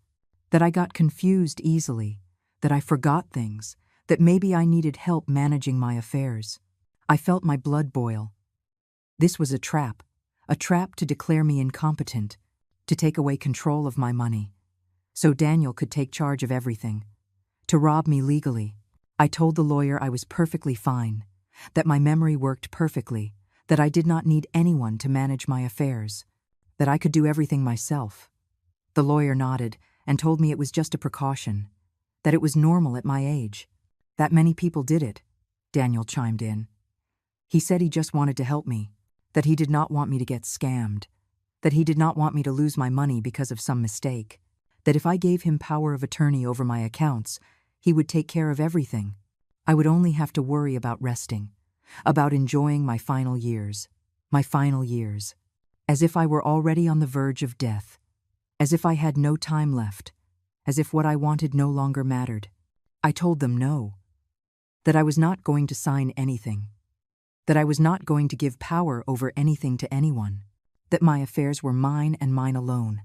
that I got confused easily, that I forgot things, that maybe I needed help managing my affairs. I felt my blood boil. This was a trap to declare me incompetent, to take away control of my money, so Daniel could take charge of everything, to rob me legally. I told the lawyer I was perfectly fine, that my memory worked perfectly, that I did not need anyone to manage my affairs, that I could do everything myself. The lawyer nodded and told me it was just a precaution, that it was normal at my age, that many people did it. Daniel chimed in. He said he just wanted to help me, that he did not want me to get scammed, that he did not want me to lose my money because of some mistake, that if I gave him power of attorney over my accounts, he would take care of everything. I would only have to worry about resting, about enjoying my final years. as if I were already on the verge of death, as if I had no time left, as if what I wanted no longer mattered. I told them no, that I was not going to sign anything, that I was not going to give power over anything to anyone, that my affairs were mine and mine alone.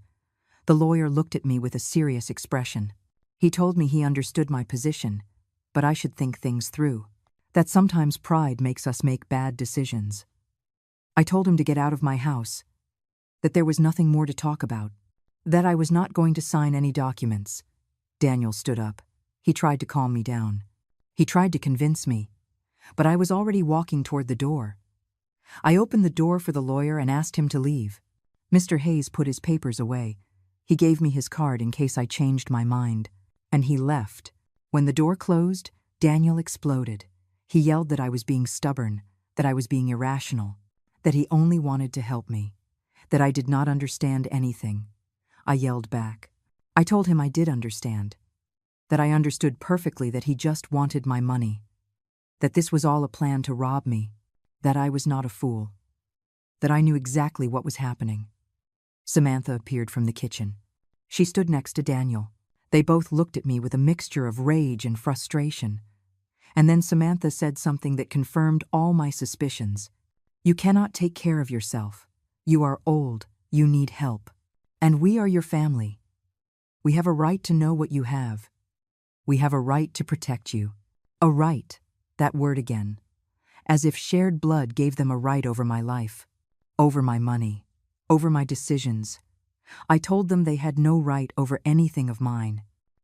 The lawyer looked at me with a serious expression. He told me he understood my position, but I should think things through, that sometimes pride makes us make bad decisions. I told him to get out of my house, that there was nothing more to talk about, that I was not going to sign any documents. Daniel stood up. He tried to calm me down. He tried to convince me, but I was already walking toward the door. I opened the door for the lawyer and asked him to leave. Mr. Hayes put his papers away. He gave me his card in case I changed my mind, and he left. When the door closed, Daniel exploded. He yelled that I was being stubborn, that I was being irrational, that he only wanted to help me, that I did not understand anything. I yelled back. I told him I did understand, that I understood perfectly that he just wanted my money, that this was all a plan to rob me, that I was not a fool, that I knew exactly what was happening. Samantha appeared from the kitchen. She stood next to Daniel. They both looked at me with a mixture of rage and frustration. And then Samantha said something that confirmed all my suspicions. You cannot take care of yourself. You are old. You need help. And we are your family. We have a right to know what you have. We have a right to protect you. A right, that word again. As if shared blood gave them a right over my life, over my money, over my decisions. I told them they had no right over anything of mine,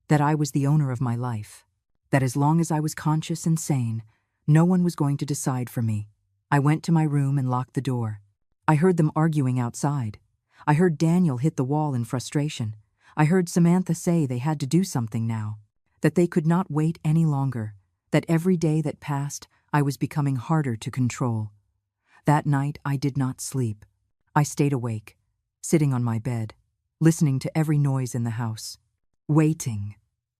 that I was the owner of my life, that as long as I was conscious and sane, no one was going to decide for me. I went to my room and locked the door. I heard them arguing outside. I heard Daniel hit the wall in frustration. I heard Samantha say they had to do something now, that they could not wait any longer, that every day that passed, I was becoming harder to control. That night, I did not sleep. I stayed awake, sitting on my bed, listening to every noise in the house, waiting,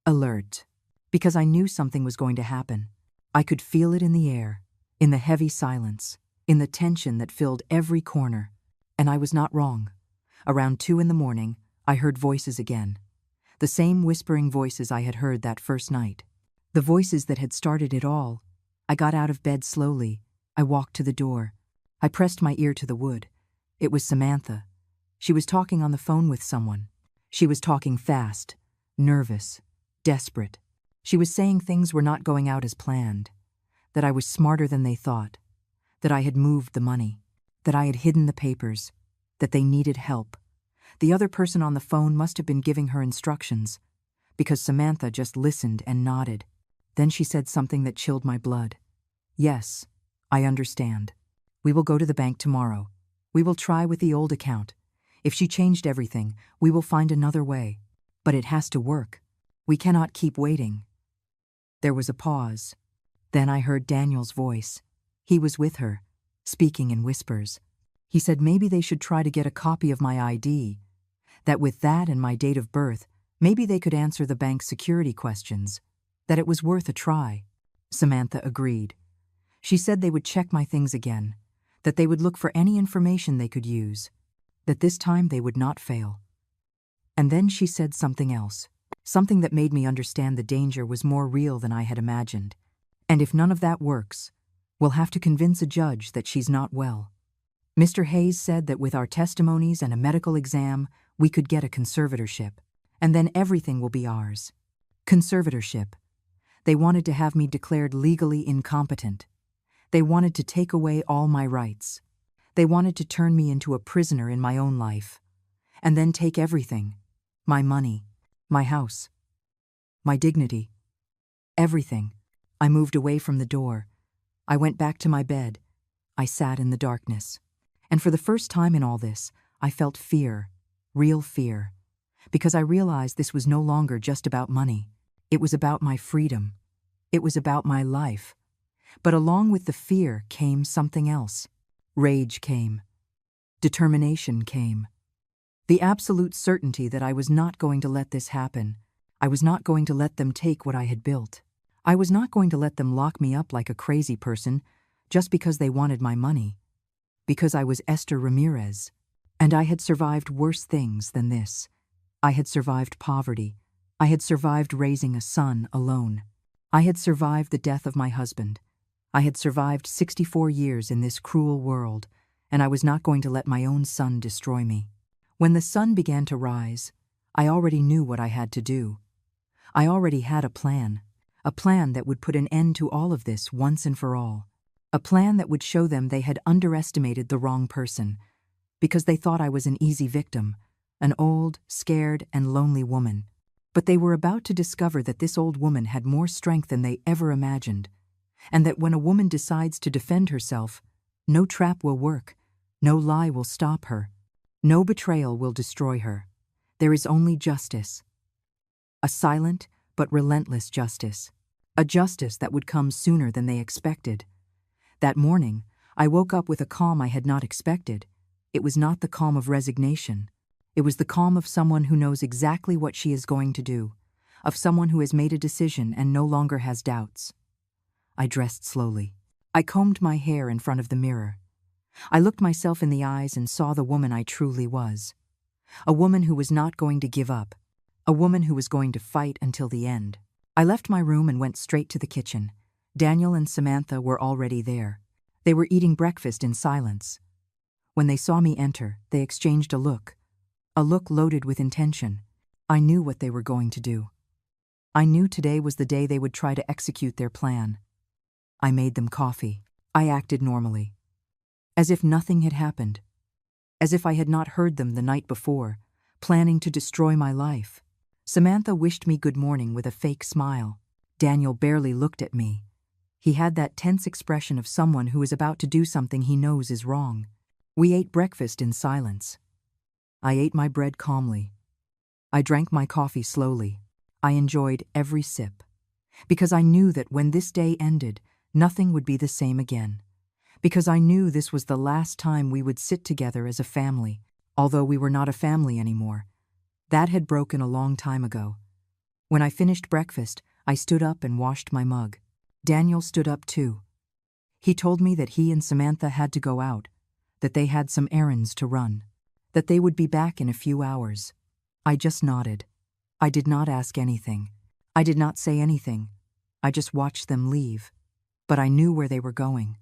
alert, because I knew something was going to happen. I could feel it in the air, in the heavy silence, in the tension that filled every corner. And I was not wrong. Around 2 a.m, I heard voices again. The same whispering voices I had heard that first night. The voices that had started it all. I got out of bed slowly. I walked to the door. I pressed my ear to the wood. It was Samantha. She was talking on the phone with someone. She was talking fast, nervous, desperate. She was saying things were not going out as planned, that I was smarter than they thought, that I had moved the money, that I had hidden the papers, that they needed help. The other person on the phone must have been giving her instructions, because Samantha just listened and nodded. Then she said something that chilled my blood. Yes, I understand. We will go to the bank tomorrow. We will try with the old account. If she changed everything, we will find another way. But it has to work. We cannot keep waiting. There was a pause. Then I heard Daniel's voice. He was with her, speaking in whispers. He said maybe they should try to get a copy of my ID, that with that and my date of birth, maybe they could answer the bank's security questions, that it was worth a try. Samantha agreed. She said they would check my things again, that they would look for any information they could use, that this time they would not fail. And then she said something else, something that made me understand the danger was more real than I had imagined. And if none of that works, we'll have to convince a judge that she's not well. Mr. Hayes said that with our testimonies and a medical exam, we could get a conservatorship, and then everything will be ours. Conservatorship. They wanted to have me declared legally incompetent. They wanted to take away all my rights. They wanted to turn me into a prisoner in my own life, and then take everything, my money, my house, my dignity, everything. I moved away from the door. I went back to my bed. I sat in the darkness. And for the first time in all this, I felt fear, real fear, because I realized this was no longer just about money. It was about my freedom. It was about my life. But along with the fear came something else. Rage came. Determination came. The absolute certainty that I was not going to let this happen. I was not going to let them take what I had built. I was not going to let them lock me up like a crazy person just because they wanted my money. Because I was Esther Ramirez. And I had survived worse things than this. I had survived poverty. I had survived raising a son alone. I had survived the death of my husband. I had survived 64 years in this cruel world, and I was not going to let my own son destroy me. When the sun began to rise, I already knew what I had to do. I already had a plan that would put an end to all of this once and for all. A plan that would show them they had underestimated the wrong person, because they thought I was an easy victim, an old, scared, and lonely woman. But they were about to discover that this old woman had more strength than they ever imagined, and that when a woman decides to defend herself, no trap will work, no lie will stop her, no betrayal will destroy her. There is only justice. A silent but relentless justice. A justice that would come sooner than they expected. That morning, I woke up with a calm I had not expected. It was not the calm of resignation. It was the calm of someone who knows exactly what she is going to do, of someone who has made a decision and no longer has doubts. I dressed slowly. I combed my hair in front of the mirror. I looked myself in the eyes and saw the woman I truly was. A woman who was not going to give up. A woman who was going to fight until the end. I left my room and went straight to the kitchen. Daniel and Samantha were already there. They were eating breakfast in silence. When they saw me enter, they exchanged a look loaded with intention. I knew what they were going to do. I knew today was the day they would try to execute their plan. I made them coffee. I acted normally, as if nothing had happened, as if I had not heard them the night before, planning to destroy my life. Samantha wished me good morning with a fake smile. Daniel barely looked at me. He had that tense expression of someone who is about to do something he knows is wrong. We ate breakfast in silence. I ate my bread calmly. I drank my coffee slowly. I enjoyed every sip, because I knew that when this day ended, nothing would be the same again. Because I knew this was the last time we would sit together as a family, although we were not a family anymore. That had broken a long time ago. When I finished breakfast, I stood up and washed my mug. Daniel stood up too. He told me that he and Samantha had to go out, that they had some errands to run, that they would be back in a few hours. I just nodded. I did not ask anything. I did not say anything. I just watched them leave. But I knew where they were going.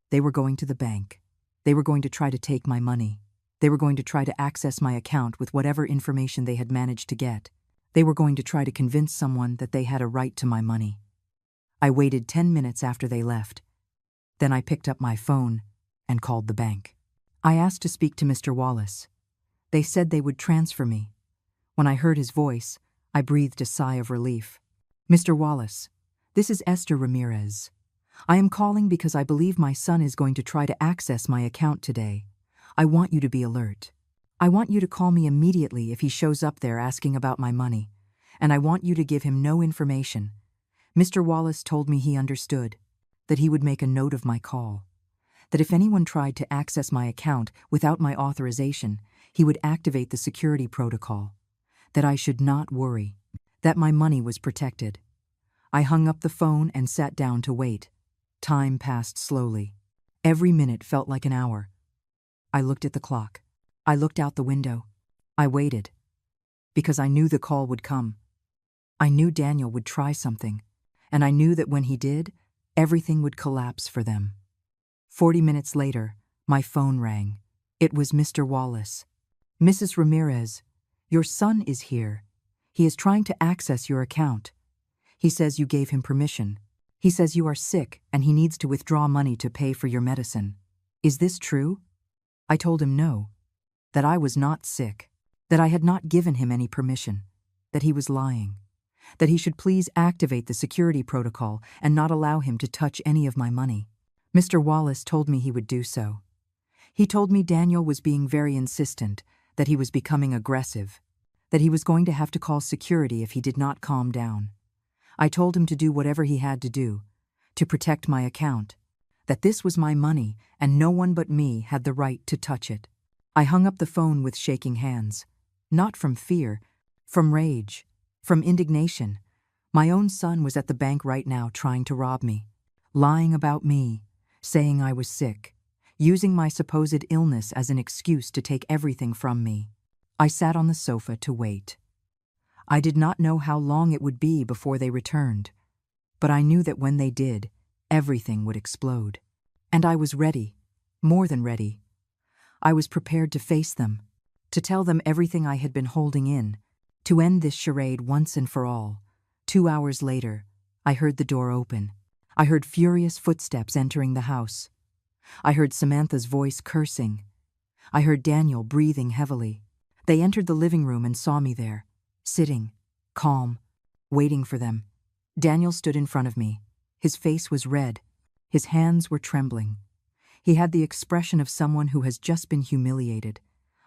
They were going to the bank. They were going to try to take my money. They were going to try to access my account with whatever information they had managed to get. They were going to try to convince someone that they had a right to my money. I waited 10 minutes after they left. Then I picked up my phone and called the bank. I asked to speak to Mr. Wallace. They said they would transfer me. When I heard his voice, I breathed a sigh of relief. Mr. Wallace, this is Esther Ramirez. I am calling because I believe my son is going to try to access my account today. I want you to be alert. I want you to call me immediately if he shows up there asking about my money, and I want you to give him no information. Mr. Wallace told me he understood, that he would make a note of my call, that if anyone tried to access my account without my authorization, he would activate the security protocol, that I should not worry, that my money was protected. I hung up the phone and sat down to wait. Time passed slowly. Every minute felt like an hour. I looked at the clock. I looked out the window. I waited, because I knew the call would come. I knew Daniel would try something, and I knew that when he did, everything would collapse for them. 40 minutes later, my phone rang. It was Mr. Wallace. Mrs. Ramirez, your son is here. He is trying to access your account. He says you gave him permission. He says you are sick and he needs to withdraw money to pay for your medicine. Is this true? I told him no, that I was not sick, that I had not given him any permission, that he was lying, that he should please activate the security protocol and not allow him to touch any of my money. Mr. Wallace told me he would do so. He told me Daniel was being very insistent, that he was becoming aggressive, that he was going to have to call security if he did not calm down. I told him to do whatever he had to do, to protect my account, that this was my money and no one but me had the right to touch it. I hung up the phone with shaking hands, not from fear, from rage, from indignation. My own son was at the bank right now trying to rob me, lying about me, saying I was sick, using my supposed illness as an excuse to take everything from me. I sat on the sofa to wait. I did not know how long it would be before they returned, but I knew that when they did, everything would explode. And I was ready, more than ready. I was prepared to face them, to tell them everything I had been holding in, to end this charade once and for all. 2 hours later, I heard the door open. I heard furious footsteps entering the house. I heard Samantha's voice cursing. I heard Daniel breathing heavily. They entered the living room and saw me there, sitting, calm, waiting for them. Daniel stood in front of me. His face was red. His hands were trembling. He had the expression of someone who has just been humiliated,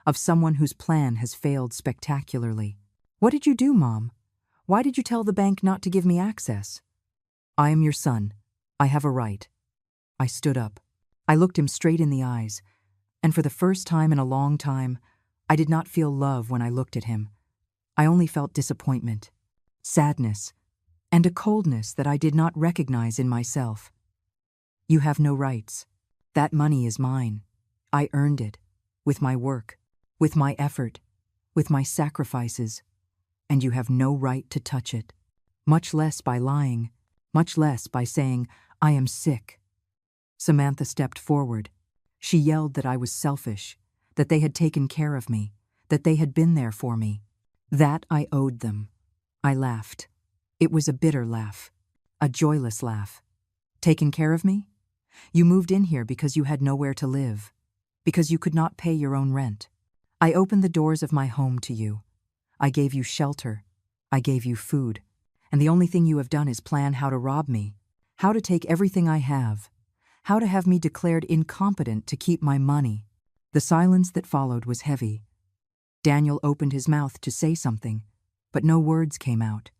of someone whose plan has failed spectacularly. "What did you do, Mom? Why did you tell the bank not to give me access?" "I am your son. I have a right." I stood up. I looked him straight in the eyes, and for the first time in a long time, I did not feel love when I looked at him. I only felt disappointment, sadness, and a coldness that I did not recognize in myself. "You have no rights. That money is mine. I earned it, with my work, with my effort, with my sacrifices, and you have no right to touch it, much less by lying, much less by saying, 'I am sick.'" Samantha stepped forward. She yelled that I was selfish, that they had taken care of me, that they had been there for me, that I owed them. I laughed. It was a bitter laugh, a joyless laugh. "Taken care of me? You moved in here because you had nowhere to live, because you could not pay your own rent. I opened the doors of my home to you. I gave you shelter. I gave you food. And the only thing you have done is plan how to rob me, how to take everything I have, how to have me declared incompetent to keep my money." The silence that followed was heavy. Daniel opened his mouth to say something, but no words came out.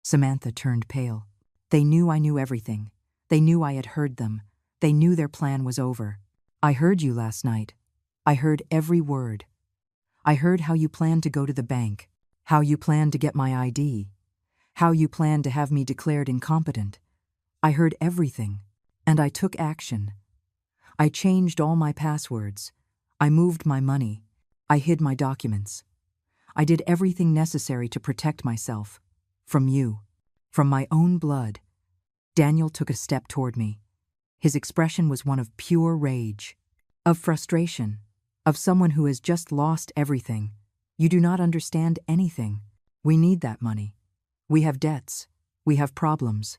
Samantha turned pale. They knew I knew everything. They knew I had heard them. They knew their plan was over. "I heard you last night. I heard every word. I heard how you planned to go to the bank, how you planned to get my ID, how you planned to have me declared incompetent. I heard everything, and I took action. I changed all my passwords. I moved my money. I hid my documents. I did everything necessary to protect myself. From you. From my own blood." Daniel took a step toward me. His expression was one of pure rage, of frustration, of someone who has just lost everything. "You do not understand anything. We need that money. We have debts. We have problems.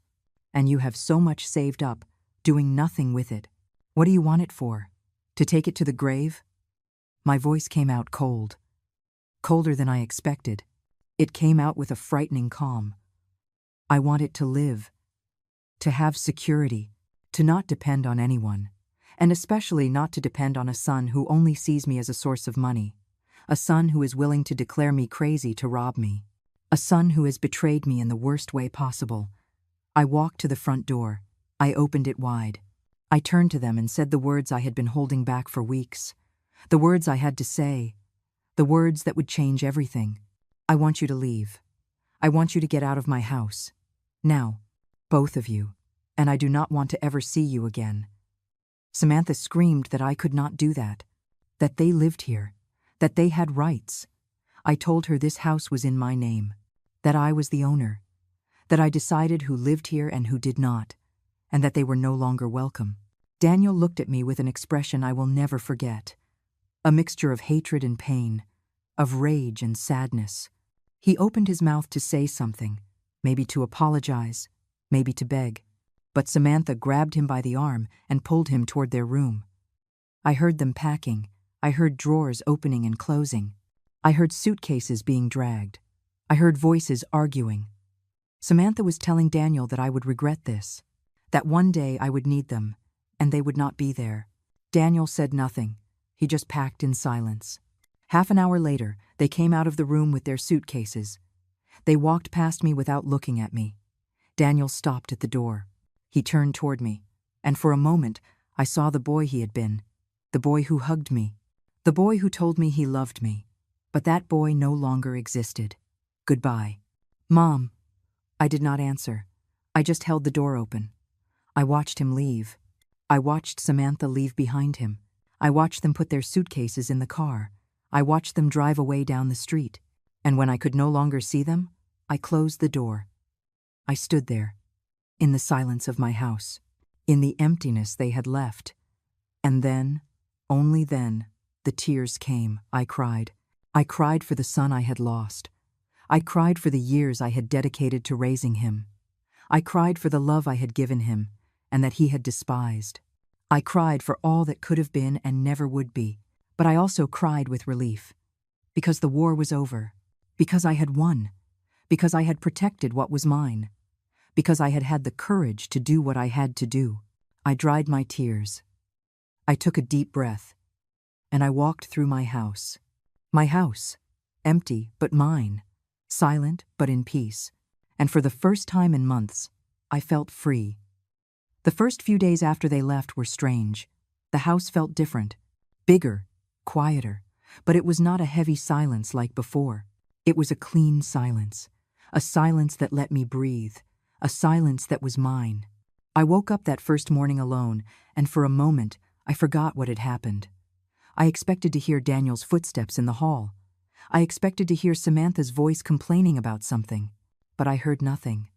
And you have so much saved up, doing nothing with it. What do you want it for? To take it to the grave?" My voice came out cold, colder than I expected. It came out with a frightening calm. "I want it to live, to have security, to not depend on anyone, and especially not to depend on a son who only sees me as a source of money, a son who is willing to declare me crazy to rob me, a son who has betrayed me in the worst way possible." I walked to the front door. I opened it wide. I turned to them and said the words I had been holding back for weeks, the words I had to say, the words that would change everything. "I want you to leave. I want you to get out of my house. Now, both of you, and I do not want to ever see you again." Samantha screamed that I could not do that they lived here, that they had rights. I told her this house was in my name, that I was the owner, that I decided who lived here and who did not, and that they were no longer welcome. Daniel looked at me with an expression I will never forget, a mixture of hatred and pain, of rage and sadness. He opened his mouth to say something, maybe to apologize, maybe to beg, but Samantha grabbed him by the arm and pulled him toward their room. I heard them packing. I heard drawers opening and closing. I heard suitcases being dragged. I heard voices arguing. Samantha was telling Daniel that I would regret this, that one day I would need them, and they would not be there. Daniel said nothing. He just packed in silence. Half an hour later, they came out of the room with their suitcases. They walked past me without looking at me. Daniel stopped at the door. He turned toward me, and for a moment, I saw the boy he had been, the boy who hugged me, the boy who told me he loved me. But that boy no longer existed. "Goodbye." "Mom." I did not answer. I just held the door open. I watched him leave. I watched Samantha leave behind him. I watched them put their suitcases in the car. I watched them drive away down the street. And when I could no longer see them, I closed the door. I stood there, in the silence of my house, in the emptiness they had left. And then, only then, the tears came. I cried. I cried for the son I had lost. I cried for the years I had dedicated to raising him. I cried for the love I had given him, and that he had despised. I cried for all that could have been and never would be, but I also cried with relief. Because the war was over. Because I had won. Because I had protected what was mine. Because I had had the courage to do what I had to do. I dried my tears. I took a deep breath, and I walked through my house. My house, empty but mine, silent but in peace. And for the first time in months, I felt free. The first few days after they left were strange. The house felt different, bigger, quieter, but it was not a heavy silence like before. It was a clean silence, a silence that let me breathe, a silence that was mine. I woke up that first morning alone, and for a moment, I forgot what had happened. I expected to hear Daniel's footsteps in the hall. I expected to hear Samantha's voice complaining about something, but I heard nothing.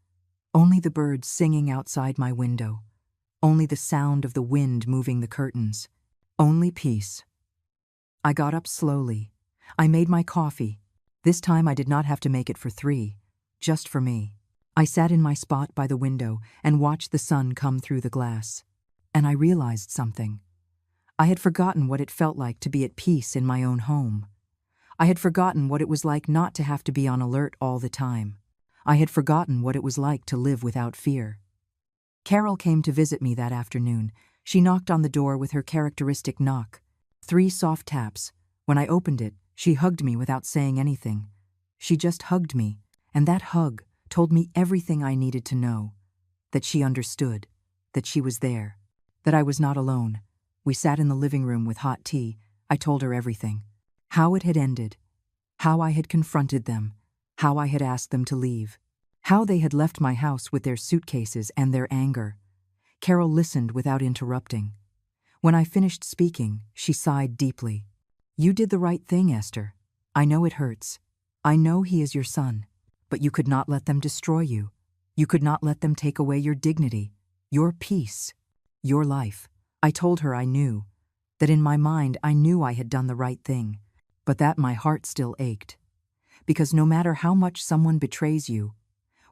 Only the birds singing outside my window. Only the sound of the wind moving the curtains. Only peace. I got up slowly. I made my coffee. This time I did not have to make it for 3, just for me. I sat in my spot by the window and watched the sun come through the glass. And I realized something. I had forgotten what it felt like to be at peace in my own home. I had forgotten what it was like not to have to be on alert all the time. I had forgotten what it was like to live without fear. Carol came to visit me that afternoon. She knocked on the door with her characteristic knock. 3 soft taps. When I opened it, she hugged me without saying anything. She just hugged me, and that hug told me everything I needed to know. That she understood, that she was there, that I was not alone. We sat in the living room with hot tea. I told her everything. How it had ended, how I had confronted them, how I had asked them to leave, how they had left my house with their suitcases and their anger. Carol listened without interrupting. When I finished speaking, she sighed deeply. You did the right thing, Esther. I know it hurts. I know he is your son. But you could not let them destroy you. You could not let them take away your dignity, your peace, your life. I told her I knew, that in my mind I knew I had done the right thing, but that my heart still ached. Because no matter how much someone betrays you,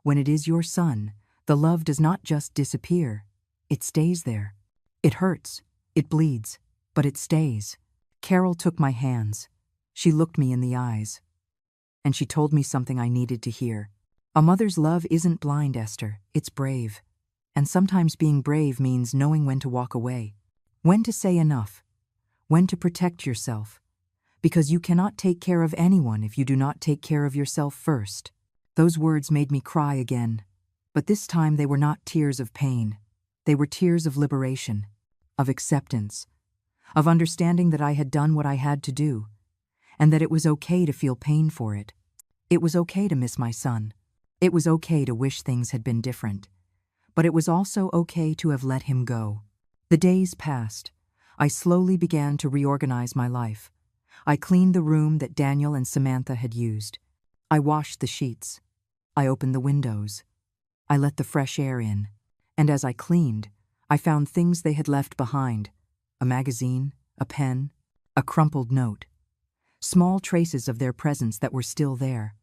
when it is your son, the love does not just disappear. It stays there. It hurts. It bleeds. But it stays. Carol took my hands. She looked me in the eyes. And she told me something I needed to hear. A mother's love isn't blind, Esther. It's brave. And sometimes being brave means knowing when to walk away, when to say enough, when to protect yourself. Because you cannot take care of anyone if you do not take care of yourself first. Those words made me cry again. But this time they were not tears of pain. They were tears of liberation, of acceptance, of understanding that I had done what I had to do, and that it was okay to feel pain for it. It was okay to miss my son. It was okay to wish things had been different. But it was also okay to have let him go. The days passed. I slowly began to reorganize my life. I cleaned the room that Daniel and Samantha had used. I washed the sheets. I opened the windows. I let the fresh air in. And as I cleaned, I found things they had left behind. A magazine, a pen, a crumpled note. Small traces of their presence that were still there.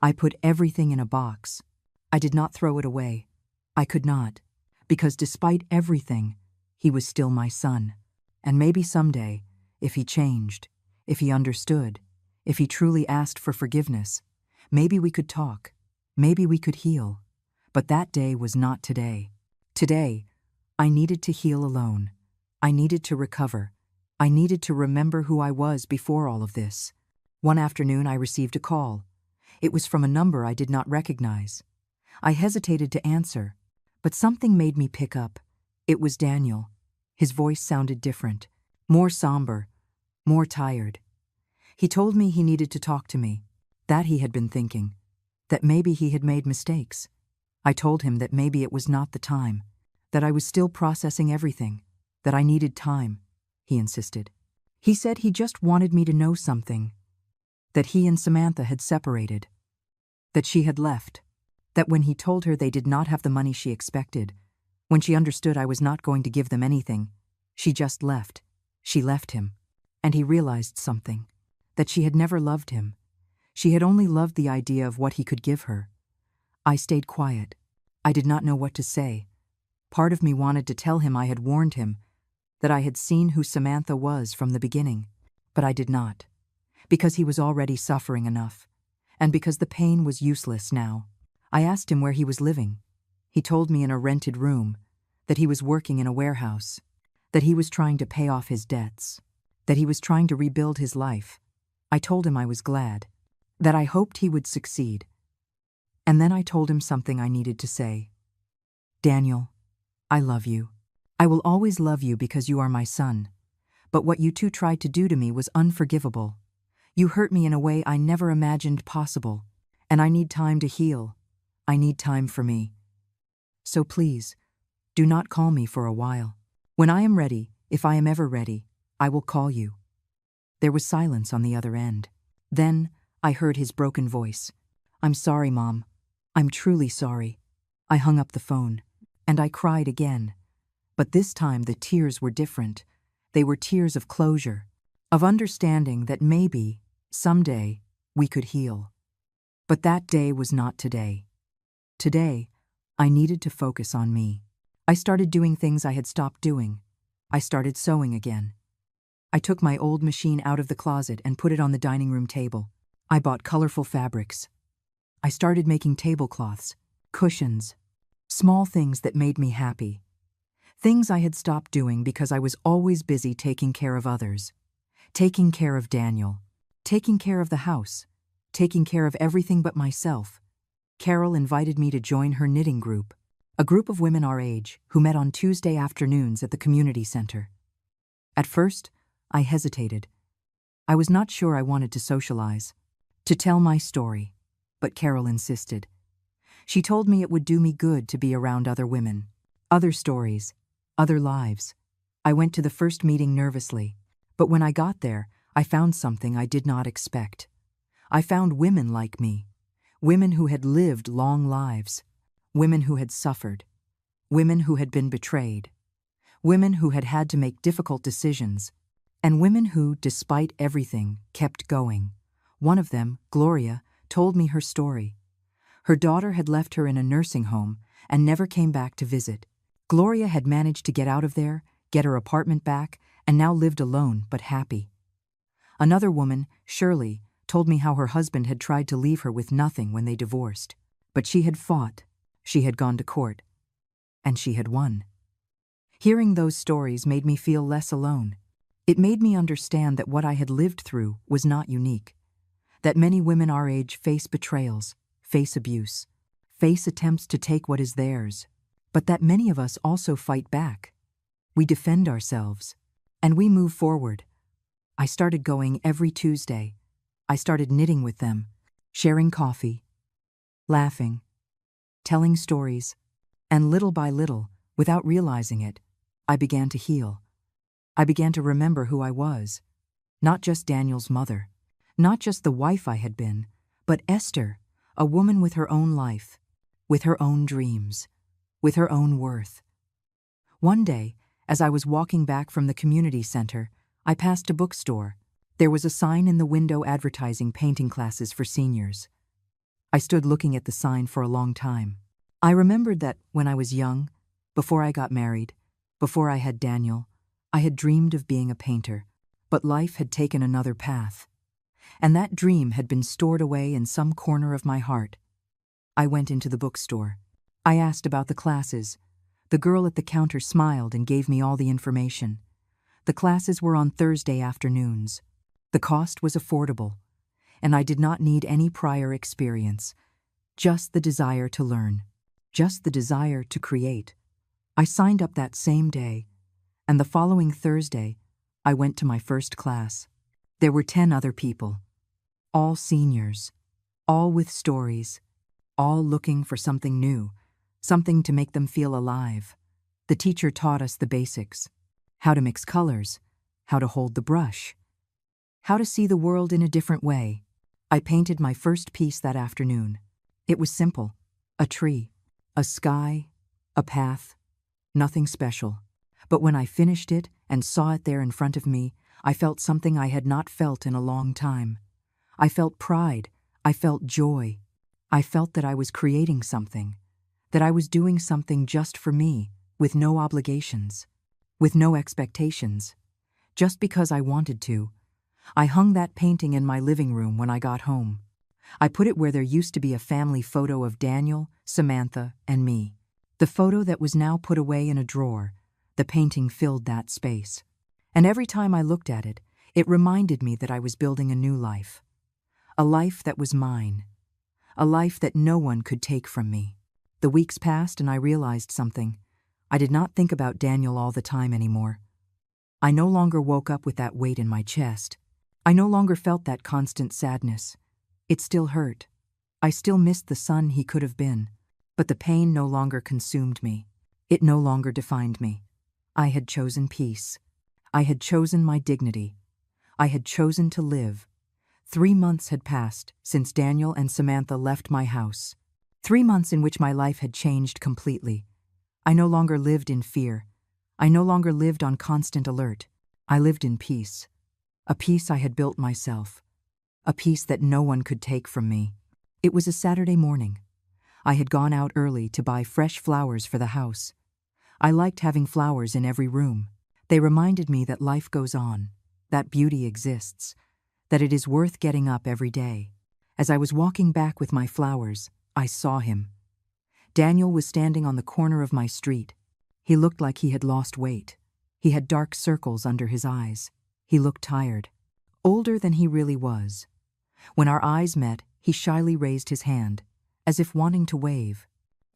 I put everything in a box. I did not throw it away. I could not, because despite everything, he was still my son. And maybe someday, if he changed, if he understood, if he truly asked for forgiveness, maybe we could talk, maybe we could heal. But that day was not today. Today, I needed to heal alone. I needed to recover. I needed to remember who I was before all of this. One afternoon I received a call. It was from a number I did not recognize. I hesitated to answer, but something made me pick up. It was Daniel. His voice sounded different, more somber, more tired. He told me he needed to talk to me, that he had been thinking, that maybe he had made mistakes. I told him that maybe it was not the time, that I was still processing everything. that I needed time, he insisted. He said he just wanted me to know something, that he and Samantha had separated, that she had left, that when he told her they did not have the money she expected, when she understood I was not going to give them anything, she just left. She left him. And he realized something, that she had never loved him. She had only loved the idea of what he could give her. I stayed quiet. I did not know what to say. Part of me wanted to tell him I had warned him, that I had seen who Samantha was from the beginning, but I did not, because he was already suffering enough, and because the pain was useless now. I asked him where he was living. He told me in a rented room, that he was working in a warehouse, that he was trying to pay off his debts, that he was trying to rebuild his life. I told him I was glad, that I hoped he would succeed. And then I told him something I needed to say. Daniel, I love you. I will always love you because you are my son. But what you two tried to do to me was unforgivable. You hurt me in a way I never imagined possible, and I need time to heal. I need time for me. So please, do not call me for a while. When I am ready, if I am ever ready, I will call you. There was silence on the other end. Then I heard his broken voice. I'm sorry, Mom. I'm truly sorry. I hung up the phone, and I cried again. But this time the tears were different. They were tears of closure, of understanding that maybe, someday, we could heal. But that day was not today. Today, I needed to focus on me. I started doing things I had stopped doing. I started sewing again. I took my old machine out of the closet and put it on the dining room table. I bought colorful fabrics. I started making tablecloths, cushions, small things that made me happy. Things I had stopped doing because I was always busy taking care of others. Taking care of Daniel. Taking care of the house. Taking care of everything but myself. Carol invited me to join her knitting group, a group of women our age who met on Tuesday afternoons at the community center. At first, I hesitated. I was not sure I wanted to socialize, to tell my story, but Carol insisted. She told me it would do me good to be around other women, other stories, other lives. I went to the first meeting nervously, but when I got there, I found something I did not expect. I found women like me, women who had lived long lives, women who had suffered, women who had been betrayed, women who had had to make difficult decisions, and women who, despite everything, kept going. One of them, Gloria, told me her story. Her daughter had left her in a nursing home and never came back to visit. Gloria had managed to get out of there, get her apartment back, and now lived alone but happy. Another woman, Shirley, told me how her husband had tried to leave her with nothing when they divorced. But she had fought, she had gone to court, and she had won. Hearing those stories made me feel less alone. It made me understand that what I had lived through was not unique, that many women our age face betrayals, face abuse, face attempts to take what is theirs, but that many of us also fight back. We defend ourselves, and we move forward. I started going every Tuesday. I started knitting with them, sharing coffee, laughing, telling stories, and little by little, without realizing it, I began to heal. I began to remember who I was, not just Daniel's mother, not just the wife I had been, but Esther, a woman with her own life, with her own dreams, with her own worth. One day, as I was walking back from the community center, I passed a bookstore. There was a sign in the window advertising painting classes for seniors. I stood looking at the sign for a long time. I remembered that when I was young, before I got married, before I had Daniel, I had dreamed of being a painter, but life had taken another path. And that dream had been stored away in some corner of my heart. I went into the bookstore. I asked about the classes. The girl at the counter smiled and gave me all the information. The classes were on Thursday afternoons. The cost was affordable, and I did not need any prior experience, just the desire to learn, just the desire to create. I signed up that same day, and the following Thursday, I went to my first class. There were 10 other people, all seniors, all with stories, all looking for something new, something to make them feel alive. The teacher taught us the basics. how to mix colors, how to hold the brush, how to see the world in a different way. I painted my first piece that afternoon. It was simple: a tree, a sky, a path, nothing special. But when I finished it and saw it there in front of me, I felt something I had not felt in a long time. I felt pride. I felt joy. I felt that I was creating something, that I was doing something just for me, with no obligations, with no expectations, just because I wanted to. I hung that painting in my living room when I got home. I put it where there used to be a family photo of Daniel, Samantha, and me. The photo that was now put away in a drawer, the painting filled that space. And every time I looked at it, it reminded me that I was building a new life. A life that was mine. A life that no one could take from me. The weeks passed and I realized something. I did not think about Daniel all the time anymore. I no longer woke up with that weight in my chest. I no longer felt that constant sadness. It still hurt. I still missed the son he could have been. But the pain no longer consumed me. It no longer defined me. I had chosen peace. I had chosen my dignity. I had chosen to live. 3 months had passed since Daniel and Samantha left my house. 3 months in which my life had changed completely. I no longer lived in fear. I no longer lived on constant alert. I lived in peace. A peace I had built myself. A peace that no one could take from me. It was a Saturday morning. I had gone out early to buy fresh flowers for the house. I liked having flowers in every room. They reminded me that life goes on, that beauty exists, that it is worth getting up every day. As I was walking back with my flowers, I saw him. Daniel was standing on the corner of my street. He looked like he had lost weight. He had dark circles under his eyes. He looked tired, older than he really was. When our eyes met, he shyly raised his hand, as if wanting to wave,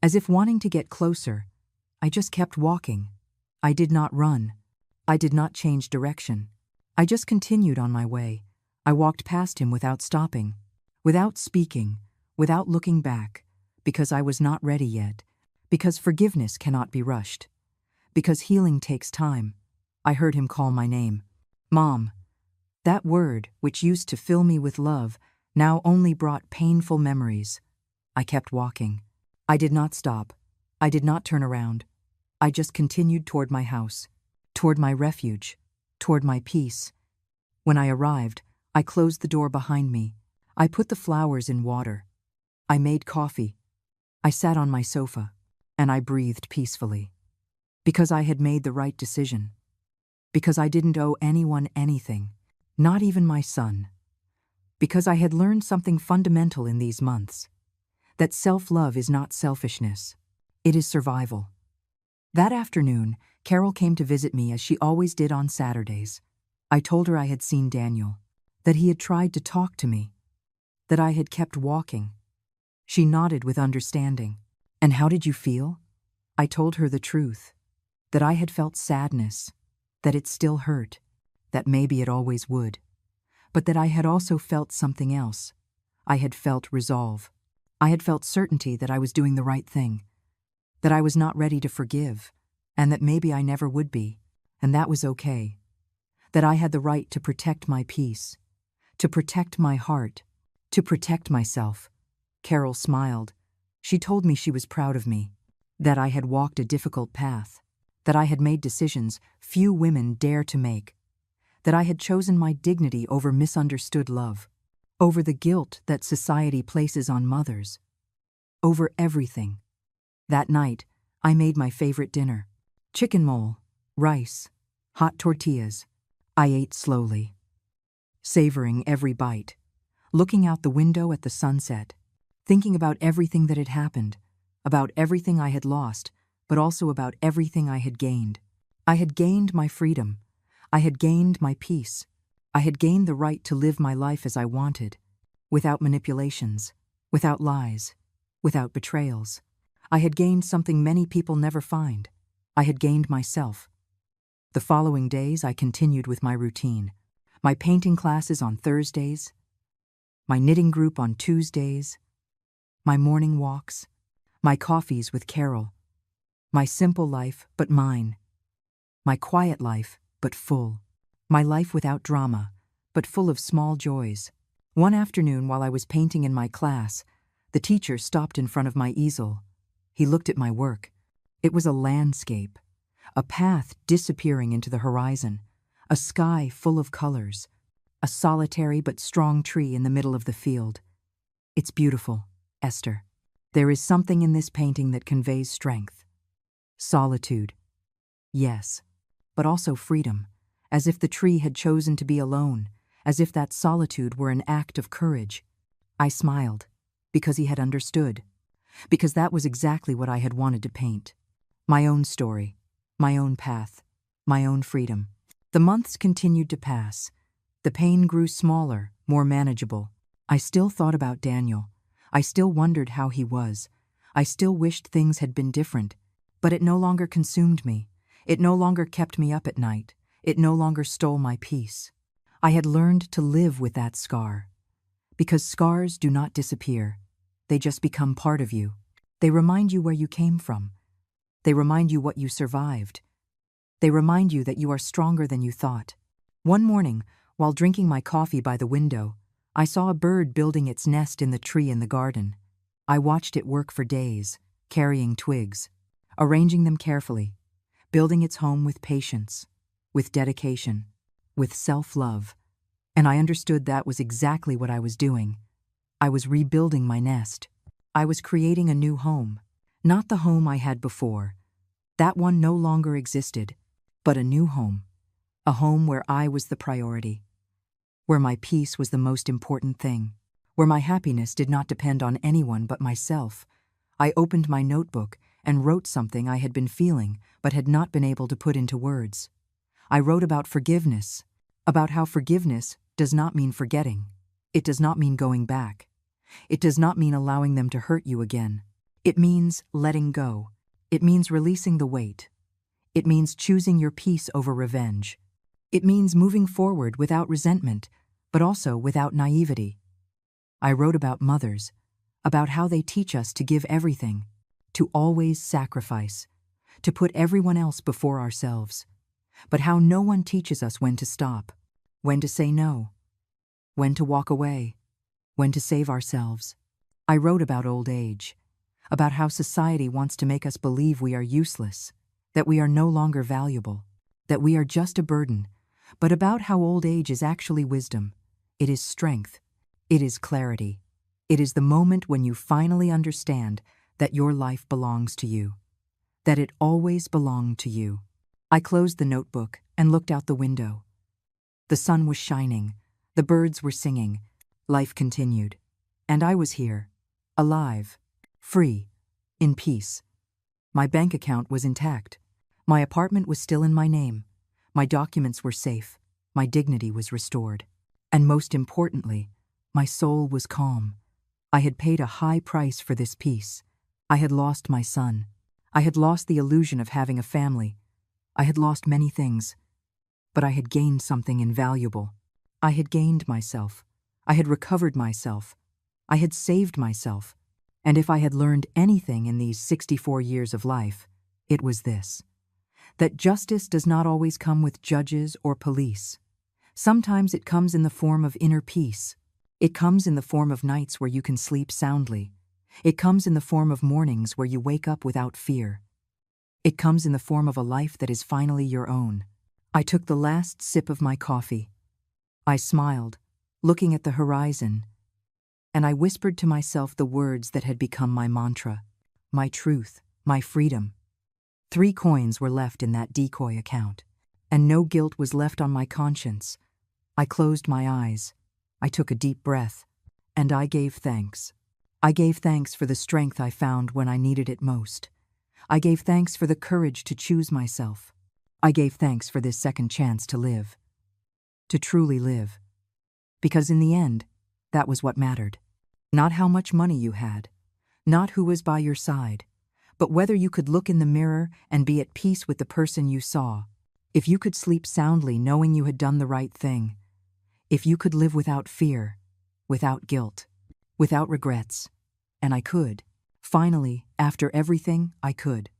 as if wanting to get closer. I just kept walking. I did not run. I did not change direction. I just continued on my way. I walked past him without stopping, without speaking, without looking back, because I was not ready yet, because forgiveness cannot be rushed, because healing takes time. I heard him call my name. Mom. That word, which used to fill me with love, now only brought painful memories. I kept walking. I did not stop. I did not turn around. I just continued toward my house, toward my refuge, toward my peace. When I arrived, I closed the door behind me. I put the flowers in water. I made coffee. I sat on my sofa, and I breathed peacefully. Because I had made the right decision. Because I didn't owe anyone anything, not even my son. Because I had learned something fundamental in these months. That self-love is not selfishness. It is survival. That afternoon, Carol came to visit me as she always did on Saturdays. I told her I had seen Daniel, that he had tried to talk to me, that I had kept walking. She nodded with understanding. And how did you feel? I told her the truth, that I had felt sadness, that it still hurt, that maybe it always would, but that I had also felt something else. I had felt resolve. I had felt certainty that I was doing the right thing, that I was not ready to forgive, and that maybe I never would be, and that was okay, that I had the right to protect my peace, to protect my heart, to protect myself. Carol smiled. She told me she was proud of me, that I had walked a difficult path, that I had made decisions few women dare to make, that I had chosen my dignity over misunderstood love, over the guilt that society places on mothers, over everything. That night, I made my favorite dinner: chicken mole, rice, hot tortillas. I ate slowly, savoring every bite, looking out the window at the sunset, thinking about everything that had happened, about everything I had lost, but also about everything I had gained. I had gained my freedom. I had gained my peace. I had gained the right to live my life as I wanted, without manipulations, without lies, without betrayals. I had gained something many people never find. I had gained myself. The following days, I continued with my routine. My painting classes on Thursdays, my knitting group on Tuesdays, my morning walks, my coffees with Carol. My simple life, but mine. My quiet life, but full. My life without drama, but full of small joys. One afternoon while I was painting in my class, the teacher stopped in front of my easel. He looked at my work. It was a landscape, a path disappearing into the horizon, a sky full of colors, a solitary but strong tree in the middle of the field. It's beautiful, Esther. There is something in this painting that conveys strength. Solitude. Yes, but also freedom, as if the tree had chosen to be alone, as if that solitude were an act of courage. I smiled, because he had understood, because that was exactly what I had wanted to paint. My own story, my own path, my own freedom. The months continued to pass. The pain grew smaller, more manageable. I still thought about Daniel. I still wondered how he was. I still wished things had been different, but it no longer consumed me. It no longer kept me up at night. It no longer stole my peace. I had learned to live with that scar. Because scars do not disappear. They just become part of you. They remind you where you came from. They remind you what you survived. They remind you that you are stronger than you thought. One morning, while drinking my coffee by the window, I saw a bird building its nest in the tree in the garden. I watched it work for days, carrying twigs, arranging them carefully, building its home with patience, with dedication, with self-love. And I understood that was exactly what I was doing. I was rebuilding my nest. I was creating a new home. Not the home I had before. That one no longer existed, but a new home. A home where I was the priority. Where my peace was the most important thing. Where my happiness did not depend on anyone but myself. I opened my notebook and wrote something I had been feeling but had not been able to put into words. I wrote about forgiveness, about how forgiveness does not mean forgetting. It does not mean going back. It does not mean allowing them to hurt you again. It means letting go. It means releasing the weight. It means choosing your peace over revenge. It means moving forward without resentment, but also without naivety. I wrote about mothers, about how they teach us to give everything, to always sacrifice, to put everyone else before ourselves, but how no one teaches us when to stop, when to say no, when to walk away, when to save ourselves. I wrote about old age, about how society wants to make us believe we are useless, that we are no longer valuable, that we are just a burden, but about how old age is actually wisdom. It is strength. It is clarity. It is the moment when you finally understand that your life belongs to you, that it always belonged to you. I closed the notebook and looked out the window. The sun was shining, the birds were singing, life continued, and I was here, alive, free, in peace. My bank account was intact. My apartment was still in my name. My documents were safe. My dignity was restored. And most importantly, my soul was calm. I had paid a high price for this peace. I had lost my son. I had lost the illusion of having a family. I had lost many things, but I had gained something invaluable. I had gained myself. I had recovered myself. I had saved myself. And if I had learned anything in these 64 years of life, it was this: that justice does not always come with judges or police. Sometimes it comes in the form of inner peace. It comes in the form of nights where you can sleep soundly. It comes in the form of mornings where you wake up without fear. It comes in the form of a life that is finally your own. I took the last sip of my coffee. I smiled, looking at the horizon, and I whispered to myself the words that had become my mantra: my truth, my freedom. 3 coins were left in that decoy account, and no guilt was left on my conscience. I closed my eyes. I took a deep breath, and I gave thanks. I gave thanks for the strength I found when I needed it most. I gave thanks for the courage to choose myself. I gave thanks for this second chance to live. To truly live. Because in the end, that was what mattered. Not how much money you had, not who was by your side, but whether you could look in the mirror and be at peace with the person you saw. If you could sleep soundly knowing you had done the right thing. If you could live without fear, without guilt, without regrets. And I could. Finally, after everything, I could.